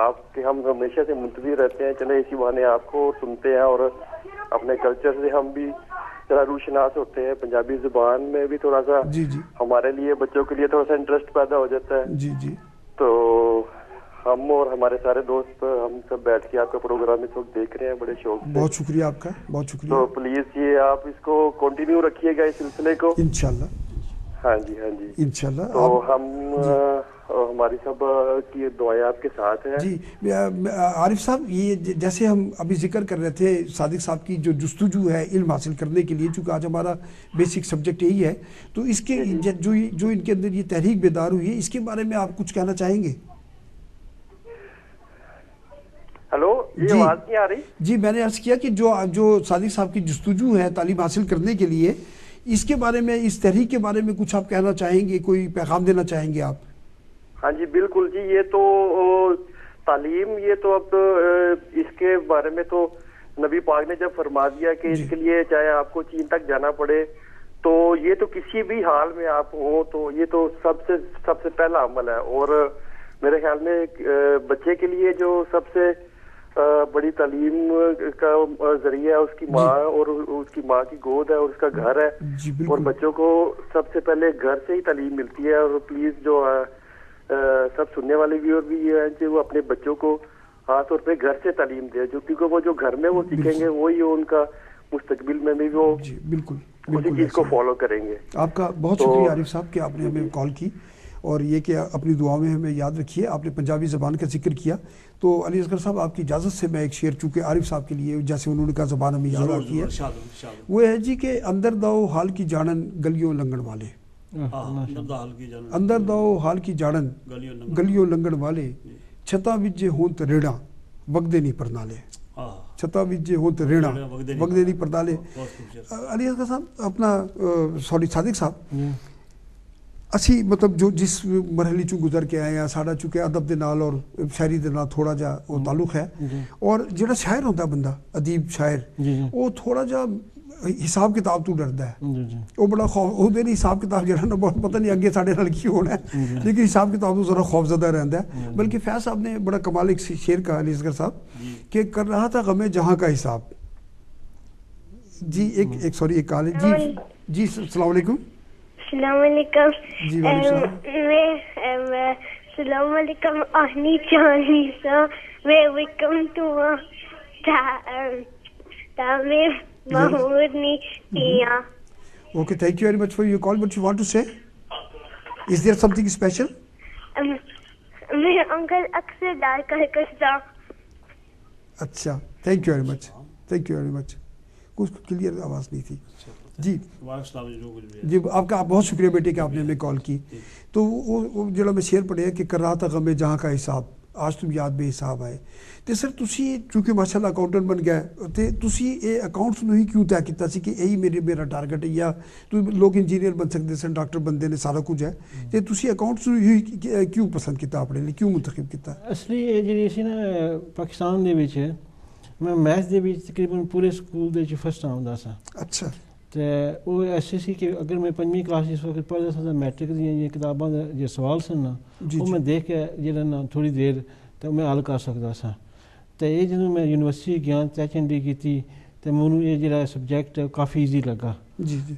آپ کے ہم ہمیشہ سے منتظر رہتے ہیں. چلے اسی بہانے آپ کو سنتے ہیں اور اپنے کلچر سے ہم بھی ذرا روشناس ہوتے ہیں. پنجابی زبان میں بھی تھوڑا سا ہمارے لیے بچوں کے لیے تھوڑا سا انٹرسٹ پیدا ہو جاتا ہے. جی جی تو ہم اور ہمارے سارے دوست ہم سب بیٹھ کے آپ کا پروگرام اس وقت دیکھ رہے ہیں بڑے شوق سے. بہت شکریہ آپ کا. بہت شکریہ. تو پلیز یہ آپ اس کو کنٹینیو رکھیے گا اس سلسلے کو. انشاءاللہ. ہاں جی ہاں جی انشاءاللہ. تو ہم ہماری سب کی دعائیں آپ کے ساتھ ہیں. جی عارف صاحب یہ جیسے ہم ابھی ذکر کر رہے تھے صادق صاحب کی جو جستجو ہے علم حاصل کرنے کے لیے چونکہ آج ہمارا بیسک سبجیکٹ یہی ہے تو اس کے جو ان کے اندر یہ تحریک بیدار ہوئی ہے اس کے بارے میں آپ کچھ کہنا چاہیں گے؟ ہلو یہ آواز نہیں آ رہی؟ جی میں نے عرض کیا کہ جو صادق صاحب کی جستجو ہے تعلیم حاصل کرنے کے لیے اس کے بارے میں اس تحریک کے بارے میں کچھ آپ کہنا چاہیں گے کوئی پیغام دینا چاہیں گے آپ؟ ہاں جی بالکل جی. یہ تو تعلیم یہ تو اب اس کے بارے میں تو نبی پاک نے جب فرما دیا کہ اس کے لیے چاہے آپ کو چین تک جانا پڑے تو یہ تو کسی بھی حال میں آپ ہوں تو یہ تو سب سے پہلا عمل ہے. اور میرے خیال میں بچے کے لیے جو سب سے بڑی تعلیم کا ذریعہ ہے اس کی ماں اور اس کی ماں کی گود ہے اور اس کا گھر ہے. اور بچوں کو سب سے پہلے گھر سے ہی تعلیم ملتی ہے. اور پلیز جو سب سننے والے ویور بھی یہ ہیں کہ وہ اپنے بچوں کو خاص طور پہ گھر سے تعلیم دے کیونکہ وہ جو گھر میں وہ سیکھیں گے وہی ان کا مستقبل میں بھی وہ بالکل اسی چیز کو فالو کریں گے. آپ کا بہت شکریہ عارف صاحب کہ آپ نے ہمیں کال کی اور یہ کہ اپنی دعاؤں میں ہمیں یاد رکھیے. آپ نے پنجابی زبان کا ذکر کیا تو علی اصغر صاحب آپ کی اجازت سے میں ایک شعر چونکہ عارف صاحب کے لیے جیسے انہوں نے کہا زبان ہمیں یاد آتی ہے وہ ہے جی کہ اندر دو حال کی جانن گلیوں لنگن والے. اندر دو حال کی جانن گلیوں لنگن والے چھتاں وچ جے ہون تے ریڑاں وگدے نہیں پرنالے. چھتاں وچ جے ہون تے ریڑاں وگدے نہیں پرنالے. علی اصغر صاحب اپنا صادق صاحب اسی مطلب جو جس مرحلے چوں گزر کے آئے ہیں ساڈا چونکہ ادب دے نال اور شاعری دے نال تھوڑا جا وہ تعلق ہے اور جڑا شاعر ہوتا بندہ ادیب شاعر وہ تھوڑا جا حساب کتاب تو ڈردا ہے. وہ بڑا خوف وہ دے حساب کتاب جڑا نا بہت پتہ نہیں اگے ساڈے نال کی ہونا ہے لیکن حساب کتاب تو ذرا خوف زدہ رہندا ہے. بلکہ فیض صاحب نے بڑا کمال ایک شعر کہا علی اصغر صاحب کہ کر رہا تھا غم جہاں کا حساب. جی ایک سوری ایک کال ہے. جی السلام علیکم. السلام علیکم. جی وعلیکم السلام علیکم. آہنی چاہنی سا میں وکم تو تعمیر محمود نی دیا. Okay, thank you very much for your call. What you want to say? Is there something special? میں انکل اکثر ڈال کر کرتا. اچھا thank you very much. Thank you very much. کچھ کلیئر آواز نہیں تھی. جی جی آپ کا بہت شکریہ بیٹے کہ آپ نے ہمیں کال کی. تو وہ جڑا میں شعر پڑھیا کہ کر رہا تھا غم جہاں کا حساب آج تم یاد بے حساب آئے. تو سر تسی چونکہ ماشاءاللہ اکاؤنٹنٹ بن گئے تو تسی یہ اکاؤنٹس نو ہی کیوں طے کیتا سی کہ یہی میرا ٹارگٹ ہے یا لوگ انجینئر بن سکتے سن ڈاکٹر بندے نے سارا کچھ ہے تو تسی اکاؤنٹس نو ہی کیوں پسند کیتا اپنے لیے کیوں منتخب کیتا؟ اصلی یہ جڑی سی نا پاکستان دے وچ میں میتھ دے وچ تقریباً پورے سکول دے وچ فرسٹ آوندا سا. اچھا. تو وہ ایسے سی کہ اگر میں 5ویں کلاس اس وقت پڑھدا سا میٹرک دی کتاباں دے جو سوال سن نا وہ میں دیکھ کے جڑا نا تھوڑی دیر تو میں حل کر سکدا سا. تو یہ جدوں میں یونیورسٹی گیا HND کی تو مینوں یہ جڑا سبجیکٹ کافی ایزی لگا.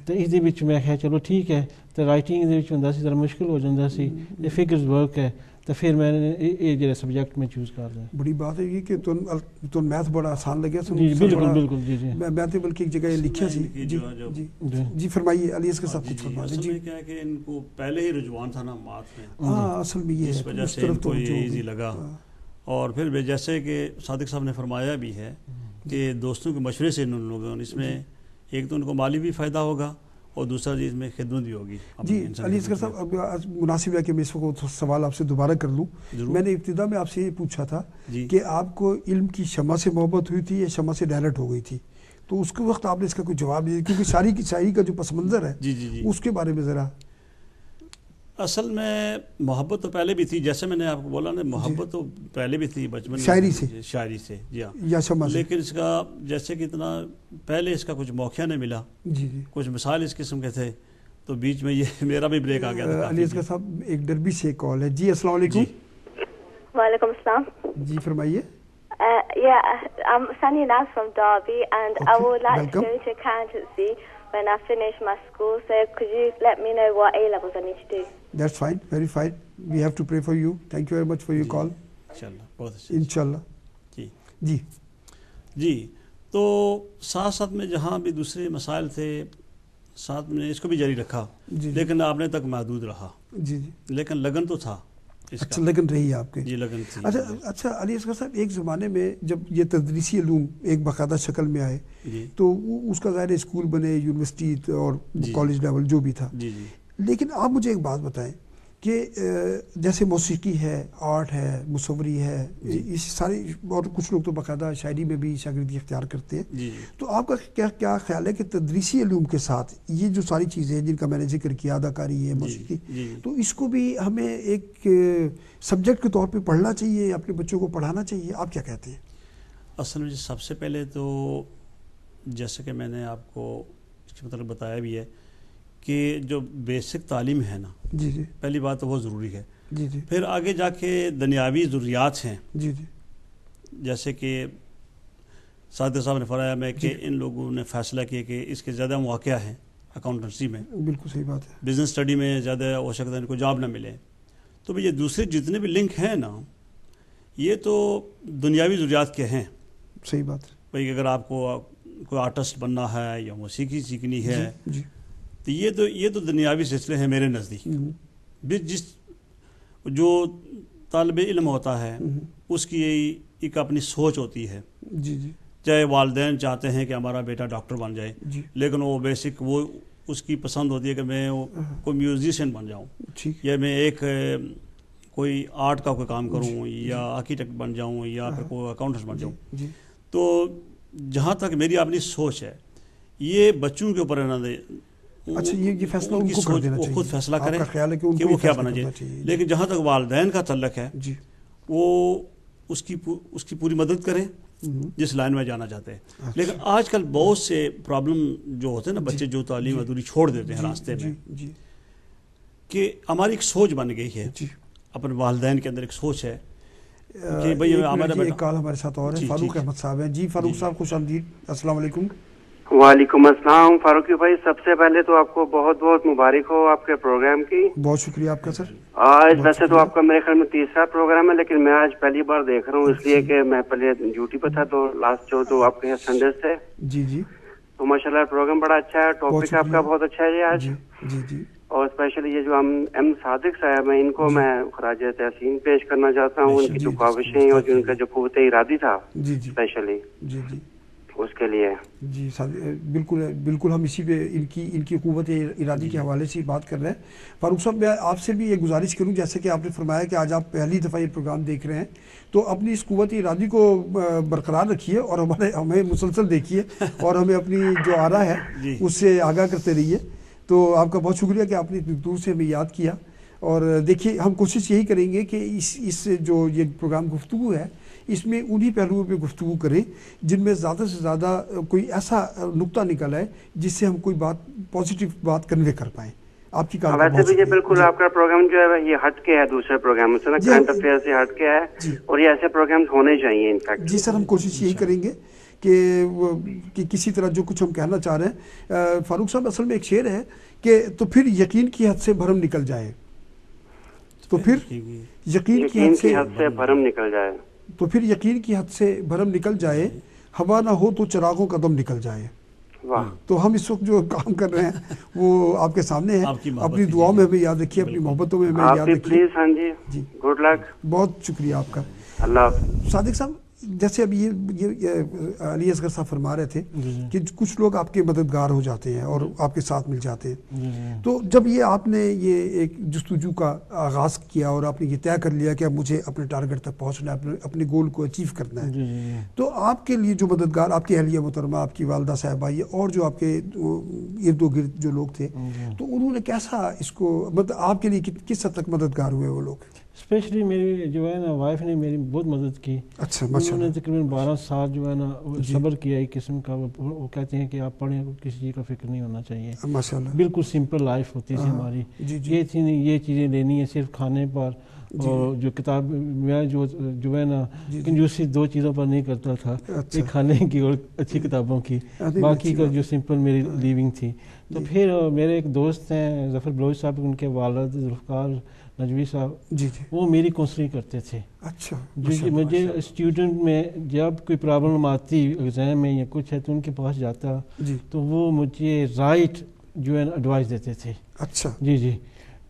تو اس دے وچ میں کہا چلو ٹھیک ہے. تو رائٹنگ دے وچ ہوندا سی ذرا مشکل ہو جاندا سی یہ فگرز ورک ہے تو پھر میں نے یہ جڑا سبجیکٹ میں چوز کر لیا. بڑی بات ہے یہ کہ تو میتھ بڑا آسان لگیا. جی بالکل بالکل. جی جی میں تو بلکہ ایک جگہ یہ لکھا سی. جی جی جی فرمائیے علی اصغر صاحب کچھ فرما دیں. جی کیا ہے کہ ان کو پہلے ہی رجحان تھا نا میتھ میں. ہاں اصل میں یہ اس وجہ سے ان کو یہ ایزی لگا اور پھر جیسے کہ صادق صاحب نے فرمایا بھی ہے کہ دوستوں کے مشورے سے ان لوگوں اس میں ایک تو ان کو مالی بھی فائدہ ہوگا اور دوسرا چیز میں خدمت بھی ہوگی. جی علی اصغر صاحب مناسب ہے کہ میں اس وقت سوال آپ سے دوبارہ کر لوں. میں نے ابتدا میں آپ سے یہ پوچھا تھا کہ آپ کو علم کی شمع سے محبت ہوئی تھی یا شمع سے ڈائریکٹ ہو گئی تھی؟ تو اس کے وقت آپ نے اس کا کوئی جواب نہیں دیا کیونکہ شاعری کا جو پس منظر ہے اس کے بارے میں ذرا. اصل میں محبت تو پہلے بھی تھی، جیسے میں نے آپ کو بولا نا، محبت تو پہلے بھی تھی بچپن میں شاعری سے جی ہاں، لیکن اس کا جیسے کہ اتنا پہلے اس کا کچھ موقع نہیں ملا، کچھ مثال اس قسم کے تھے، تو بیچ میں یہ میرا بھی بریک آ گیا تھا. علی اصغر صاحب ایک ڈربی سے کال ہے. جی السلام علیکم. وعلیکم السلام. جی فرمائیے. I'm Sunny Naz from Derby, and I would like to go into accountancy when I finish my school. So could you let me know what A levels I need to do? That's fine, very fine. We have to pray for you. Thank you very much for your call. Inshallah, بہت اچھا. Inshallah. جی تو ساتھ ساتھ میں جہاں بھی دوسرے مسائل تھے ساتھ میں اس کو بھی جاری رکھا، لیکن آپ نے تک محدود رہا. جی لیکن لگن تو تھا. اچھا لگن رہی ہے آپ کے. جی لگن تھی. اچھا علی اصغر صاحب، ایک زمانے میں جب یہ تدریسی علوم ایک باقاعدہ شکل میں آئے تو اس کا ظاہر اسکول بنے، یونیورسٹی اور کالج لیول جو بھی تھا، لیکن آپ مجھے ایک بات بتائیں کہ جیسے موسیقی ہے، آرٹ ہے، مصوری ہے، اس سارے، اور کچھ لوگ تو باقاعدہ شاعری میں بھی شاگردی اختیار کرتے ہیں، تو آپ کا کیا خیال ہے کہ تدریسی علوم کے ساتھ یہ جو ساری چیزیں ہیں جن کا میں نے ذکر کیا، اداکاری ہے، موسیقی، تو اس کو بھی ہمیں ایک سبجیکٹ کے طور پہ پڑھنا چاہیے، اپنے بچوں کو پڑھانا چاہیے؟ آپ کیا کہتے ہیں؟ اصل میں سب سے پہلے تو جیسے کہ میں نے آپ کو اس کے مطلب بتایا بھی ہے کہ جو بیسک تعلیم ہے نا، پہلی بات تو وہ ضروری ہے. پھر آگے جا کے دنیاوی ضروریات ہیں، جیسے کہ صادق صاحب نے فرمایا میں کہ ان لوگوں نے فیصلہ کیا کہ اس کے زیادہ مواقع ہیں اکاؤنٹنسی میں. بالکل صحیح بات ہے. بزنس اسٹڈی میں زیادہ ہو سکتا ہے ان کو جاب نہ ملے. تو یہ دوسرے جتنے بھی لنک ہیں نا، یہ تو دنیاوی ضروریات کے ہیں. صحیح بات ہے بھائی. اگر آپ کو کوئی آرٹسٹ بننا ہے یا موسیقی سیکھنی ہے تو یہ تو دنیاوی سلسلے ہیں میرے نزدیک. جس جو طالب علم ہوتا ہے اس کی ایک اپنی سوچ ہوتی ہے. چاہے والدین چاہتے ہیں کہ ہمارا بیٹا ڈاکٹر بن جائے، لیکن وہ بیسک وہ اس کی پسند ہوتی ہے کہ میں کوئی میوزیشین بن جاؤں، یا میں ایک کوئی آرٹ کا کوئی کام کروں، یا آرکیٹیکٹ بن جاؤں، یا پھر کوئی اکاؤنٹنٹ بن جاؤں. تو جہاں تک میری اپنی سوچ ہے، یہ بچوں کے اوپر ہے نا، اچھا یہ فیصلہ ان کو کر دینا چاہیے، خود فیصلہ کریں کہ وہ کیا بنا چاہیے. لیکن جہاں تک والدین کا تعلق ہے وہ اس کی پوری مدد کریں جس لائن میں جانا چاہتے ہیں. لیکن آج کل بہت سے پرابلم جو ہوتے ہیں نا، بچے جو تعلیم ادھوری چھوڑ دیتے ہیں راستے میں، کہ ہماری ایک سوچ بن گئی ہے، اپنے والدین کے اندر ایک سوچ ہے کہ بھئی ایک کال ہمارے ساتھ اور ہے. فاروق احمد صاحب ہیں. جی فاروق صاحب خوش آمدید. السلام علیکم. وعلیکم السلام. فاروقی بھائی، سب سے پہلے تو آپ کو بہت بہت مبارک ہو آپ کے پروگرام کی. بہت شکریہ آپ کا سر. آج ویسے تو آپ کا میرے خیال میں تیسرا پروگرام ہے، لیکن میں آج پہلی بار دیکھ رہا ہوں، اس لیے کہ میں پہلے ڈیوٹی پہ تھا، تو لاسٹ جو تو آپ کے سنڈیز تھے. تو ماشاءاللہ پروگرام بڑا اچھا ہے، ٹاپک آپ کا بہت اچھا ہے یہ آج. اور اسپیشلی یہ جو ایم صادق صاحب ہیں، ان کو میں خراج تحسین پیش کرنا چاہتا ہوں. ان کی جو کاوشیں اور ان کا جو قوت ارادی تھا اسپیشلی اس کے لیے. جی بالکل ہم اسی پہ ان کی قوت ارادی کے حوالے سے بات کر رہے ہیں. فاروق صاحب میں آپ سے بھی یہ گزارش کروں، جیسے کہ آپ نے فرمایا کہ آج آپ پہلی دفعہ یہ پروگرام دیکھ رہے ہیں، تو اپنی اس قوت ارادی کو برقرار رکھیے اور ہمیں مسلسل دیکھیے اور ہمیں اپنی جو آ رہا ہے اس سے آگاہ کرتے رہیے. تو آپ کا بہت شکریہ کہ آپ نے اتنی دور سے ہمیں یاد کیا. اور دیکھیے ہم کوشش یہی کریں گے کہ اس جو یہ پروگرام گفتگو ہے اس میں انہی پہلوؤں پہ گفتگو کریں جن میں زیادہ سے زیادہ کوئی ایسا نقطہ نکل آئے جس سے ہم کوئی پازیٹیو بات کنوے کر پائیں. آپ کی کار ویسے بھی یہ بالکل آپ کا پروگرام جو ہے یہ ہٹ کے ہے دوسرے پروگرام سے نا، کرنٹ افیئر سے ہٹ کے ہے، اور یہ ایسے پروگرامز ہونے چاہیے انفیکٹ. جی سر، ہم کوشش یہی کریں گے کہ کسی طرح جو کچھ ہم کہنا چاہ رہے ہیں. فاروق صاحب اصل میں ایک شعر ہے کہ تو پھر یقین کی حد سے بھرم نکل جائے، تو پھر یقین کی حد سے بھرم نکل جائے، تو پھر یقین کی حد سے بھرم نکل جائے، ہوا نہ ہو تو چراغوں کا دم نکل جائے. تو ہم اس وقت جو کام کر رہے ہیں وہ آپ کے سامنے ہے. اپنی دعاؤں میں ہمیں یاد رکھیے، اپنی محبتوں میں ہمیں یاد رکھیے. ہاں جی، گڈ لک. بہت شکریہ آپ کا. اللہ صادق صاحب جیسے اب یہ علی اصغر صاحب فرما رہے تھے کہ کچھ لوگ آپ کے مددگار ہو جاتے ہیں اور آپ کے ساتھ مل جاتے ہیں، تو جب یہ آپ نے یہ ایک جستجو کا آغاز کیا اور آپ نے یہ طے کر لیا کہ اب مجھے اپنے ٹارگٹ تک پہنچنا ہے، اپنے گول کو اچیو کرنا ہے، تو آپ کے لیے جو مددگار آپ کی اہلیہ محترمہ، آپ کی والدہ صاحبہ اور جو آپ کے ارد و گرد جو لوگ تھے، تو انہوں نے کیسا اس کو مطلب آپ کے لیے کس حد تک مددگار ہوئے وہ لوگ؟ اسپیشلی میری جو ہے نا وائف نے میری بہت مدد کی. اچھا انہوں نے تقریباً 12 سال جو ہے نا صبر کیا ایک قسم کا. وہ کہتے ہیں کہ آپ پڑھیں، کسی چیز کا فکر نہیں ہونا چاہیے. بالکل سمپل لائف ہوتی تھی ہماری. یہ تھی نہیں یہ چیزیں لینی ہے صرف کھانے پر. اور جو کتاب میں جو ہے نا کنجوسی 2 چیزوں پر نہیں کرتا تھا، ایک کھانے کی اور اچھی کتابوں کی. باقی کا جو سمپل میری لیونگ تھی. تو پھر میرے ایک دوست ہیں ظفر بلوچ صاحب، ان کے والد ذوالفقار نجوی صاحب، وہ میری کونسلنگ کرتے تھے. اچھا مجھے اسٹوڈنٹ میں جب کوئی پرابلم آتی ایگزام میں یا کچھ ہے تو ان کے پاس جاتا تو وہ مجھے رائٹ جو ہے ایڈوائس دیتے تھے. اچھا جی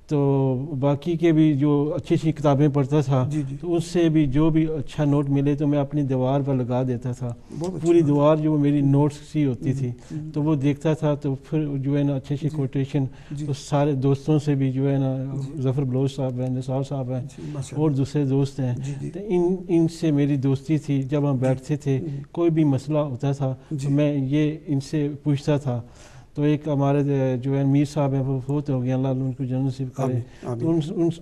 تو باقی کے بھی جو اچھی اچھی کتابیں پڑھتا تھا تو اس سے بھی جو بھی اچھا نوٹ ملے تو میں اپنی دیوار پر لگا دیتا تھا. پوری دیوار جو میری نوٹس سی ہوتی تھی تو وہ دیکھتا تھا. تو پھر جو ہے نا اچھی اچھی کوٹیشن تو سارے دوستوں سے بھی جو ہے نا ظفر بلوچ صاحب ہیں، نثار صاحب ہیں اور دوسرے دوست ہیں، تو ان سے میری دوستی تھی. جب ہم بیٹھتے تھے کوئی بھی مسئلہ ہوتا تھا تو میں یہ ان سے پوچھتا تھا. تو ایک ہمارے جو ہے میر صاحب ہیں وہ فوت ہو گئے، اللہ ان کو جنت نصیب کرے. تو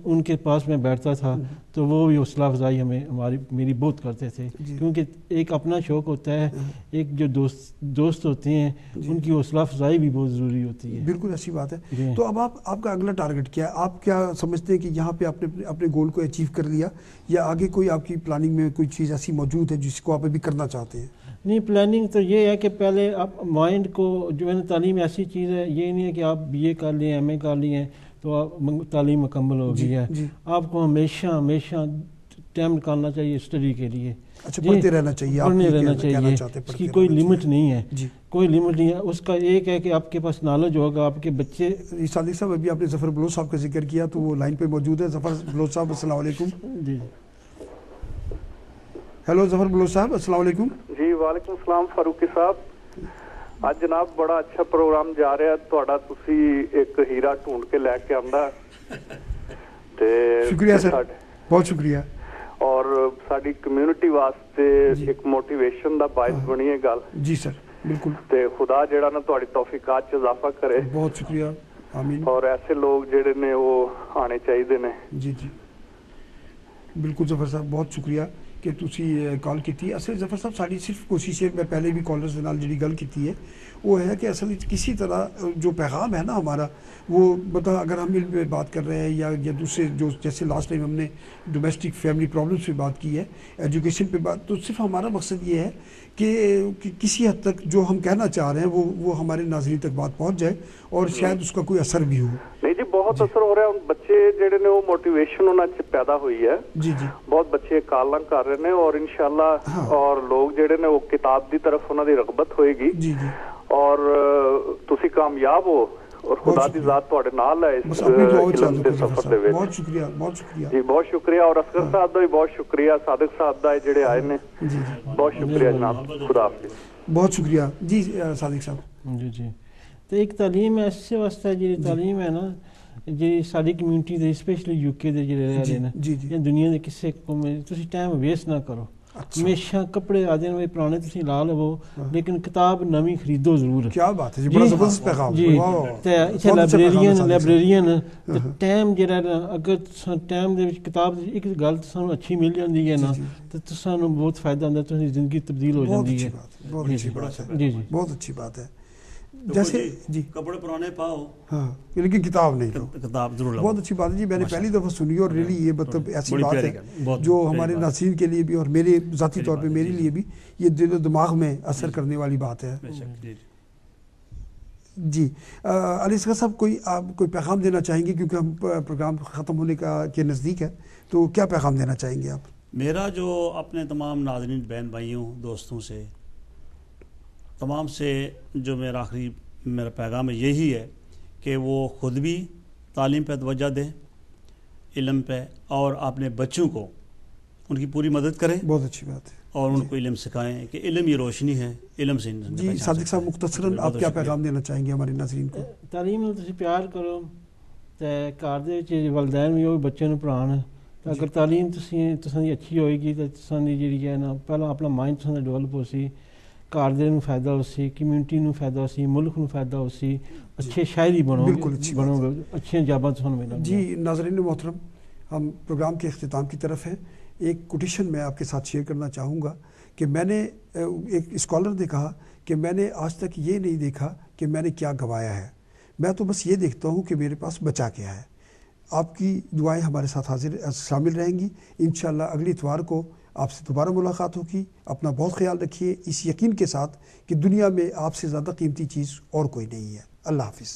ان کے پاس میں بیٹھتا تھا تو وہ بھی حوصلہ افزائی میری بہت کرتے تھے. کیونکہ ایک اپنا شوق ہوتا ہے، ایک جو دوست ہوتے ہیں ان کی حوصلہ افزائی بھی بہت ضروری ہوتی ہے. بالکل اچھی بات ہے. تو اب آپ کا اگلا ٹارگٹ کیا ہے؟ آپ کیا سمجھتے ہیں کہ یہاں پہ آپ نے اپنے گول کو اچیو کر لیا یا آگے کوئی آپ کی پلاننگ میں کوئی چیز ایسی موجود ہے جس کو آپ ابھی کرنا چاہتے ہیں؟ نہیں، پلاننگ تو یہ ہے کہ پہلے آپ مائنڈ کو جو ہے نا تعلیم ایسی چیز ہے، یہ نہیں ہے کہ آپ BA کر لیں ایم اے کر لیے تو آپ تعلیم مکمل ہو گئی ہے. آپ کو ہمیشہ ٹائم نکالنا چاہیے اسٹڈی کے لیے. پڑھتے رہنا چاہیے، پڑھنے رہنا چاہیے. اس کی کوئی لمٹ نہیں ہے، کوئی لمٹ نہیں ہے. اس کا ایک ہے کہ آپ کے پاس نالج ہوگا. آپ کے بچے صادق صاحب ابھی آپ نے ظفر بلوچ صاحب کا ذکر کیا تو وہ لائن پہ موجود ہے. ظفر بلوچ صاحب السلام علیکم. جی ہیلو ظفر بلوچ صاحب السلام علیکم. جی وعلیکم السلام فاروقی صاحب. ਅੱਜ جناب ਬੜਾ ਅੱਛਾ ਪ੍ਰੋਗਰਾਮ ਜਾ ਰਿਹਾ ਤੁਹਾਡਾ. ਤੁਸੀਂ ਇੱਕ ਹੀਰਾ ਢੂੰਡ ਕੇ ਲੈ ਕੇ ਆਂਦਾ ਤੇ ਸ਼ੁਕਰੀਆ ਸਰ, ਬਹੁਤ ਸ਼ੁਕਰੀਆ. ਔਰ ਸਾਡੀ ਕਮਿਊਨਿਟੀ ਵਾਸਤੇ ਇੱਕ ਮੋਟੀਵੇਸ਼ਨ ਦਾ ਬਾਇਸ ਬਣੀ ਹੈ ਗੱਲ. ਜੀ ਸਰ ਬਿਲਕੁਲ. ਤੇ ਖੁਦਾ ਜਿਹੜਾ ਨਾ ਤੁਹਾਡੀ ਤੌਫੀਕਾਤ 'ਚ ਇਜ਼ਾਫਾ ਕਰੇ. ਬਹੁਤ ਸ਼ੁਕਰੀਆ. ਆਮੀਨ. ਔਰ ਐਸੇ ਲੋਕ ਜਿਹੜੇ ਨੇ ਉਹ ਆਣੇ ਚਾਹੀਦੇ ਨੇ. ਜੀ ਬਿਲਕੁਲ ظفر صاحب ਬਹੁਤ ਸ਼ੁਕਰੀਆ کہ تسی کال کی. اصل ظفر صاحب ساری صرف کوشش ہے، میں پہلے بھی کالرز نال جڑی گل کی ہے وہ ہے کہ اصل کسی طرح جو پیغام ہے نا ہمارا وہ مطلب اگر ہم علم پہ بات کر رہے ہیں یا دوسرے جو جیسے لاسٹ ٹائم ہم نے ڈومیسٹک فیملی پرابلمس پہ بات کی ہے، ایجوکیشن پہ بات، تو صرف ہمارا مقصد یہ ہے کہ کسی حد تک جو ہم کہنا چاہ رہے ہیں وہ ہمارے ناظرین تک بات پہنچ جائے اور شاید اس کا کوئی اثر بھی ہو. نہیں جی بہت اثر ہو رہا ہے. بچے جڑے نے وہ موٹیویشن انہاں چ پیدا ہوئی ہے. بہت بچے کالاں کر رہے ہیں اور انشاءاللہ اور لوگ جڑے نے وہ کتاب دی طرف انہاں دی رغبت ہوئے گی اور تسی کامیاب ہو اور خدا دی ذات تواڈے نال ہے اس علم دے سفر دے وچ. بہت شکریہ بہت شکریہ جی بہت شکریہ. اور اصغر صاحب دا بھی بہت شکریہ، صادق صاحب دا جڑے آئے نے. بہت شکریہ جناب. خدا حافظ. بہت شکریہ. جی صادق صاحب. جی تو ایک تعلیم ایسے واسطے ہے جی تعلیم ہے نا جی ساری کمیونٹی دے اسپیشلی UK دے جڑے رہ رہے ہیں یا دنیا دے کسے قوم میں تسی ٹائم ویسٹ نہ کرو. ہمیشہ کپڑے آدھے میں پرانے تسی لا لو لیکن کتاب نویں خریدو ضرور. کیا بات ہے جی، بڑا زبردست پیغام. جی تے ایتھے لائبریرین ٹائم جڑا اگر ٹائم دے وچ کتاب ایک گل سانو اچھی مل جاندی ہے نا تے سانو بہت فائدہ ہوندا ہے، تسی زندگی تبدیل ہو جاندی ہے. بہت اچھی بات ہے. جی بہت اچھی بات ہے. جیسے کپڑے پرانے پاؤ لیکن کتاب نہیں لو. کتاب ضرور. بہت اچھی بات ہے جی. میں نے پہلی دفعہ سنی اور ریلی یہ مطلب ایسی بات ہے جو ہمارے ناظرین کے لیے بھی اور میرے ذاتی طور پہ میرے لیے بھی یہ دل و دماغ میں اثر کرنے والی بات ہے. جی علی اصغر صاحب آپ کوئی پیغام دینا چاہیں گے کیونکہ ہم پروگرام ختم ہونے کے نزدیک ہے تو کیا پیغام دینا چاہیں گے آپ؟ میرا جو اپنے تمام ناظرین بہن بھائیوں دوستوں سے تمام سے جو میرا پیغام ہے یہی ہے کہ وہ خود بھی تعلیم پہ توجہ دیں، علم پہ، اور اپنے بچوں کو ان کی پوری مدد کریں. بہت اچھی بات ہے. اور ان کو علم سکھائیں کہ علم یہ روشنی ہے, علم سے. جی صادق صاحب مختصراً آپ کیا پیغام دینا چاہیں گے ہمارے ناظرین کو؟ تعلیم نال تسی پیار کرو تے گھر دے وچ والدین بھی بچے نوں پڑھان. اگر تعلیم تساں دی اچھی ہوئے گی تو تساں دی جڑی ہے نا پہلا اپنا مائنڈ تساں دا ڈیولپ ہو سی, گھر دے نوں فائدہ ہو سی, کمیونٹی نوں فائدہ ہو سی, ملک نوں فائدہ ہو سی, اچھے شاعری بنو اچھے جاباں تساں ملن. جی ناظرین محترم, ہم پروگرام کے اختتام کی طرف ہیں. ایک کوٹیشن میں آپ کے ساتھ شیئر کرنا چاہوں گا کہ میں نے ایک اسکالر نے کہا کہ میں نے آج تک یہ نہیں دیکھا کہ میں نے کیا گوایا ہے, میں تو بس یہ دیکھتا ہوں کہ میرے پاس بچا کیا ہے. آپ کی دعائیں ہمارے ساتھ شامل رہیں گی. انشاءاللہ اگلی اتوار کو آپ سے دوبارہ ملاقات ہوگی. اپنا بہت خیال رکھیے اس یقین کے ساتھ کہ دنیا میں آپ سے زیادہ قیمتی چیز اور کوئی نہیں ہے. اللہ حافظ.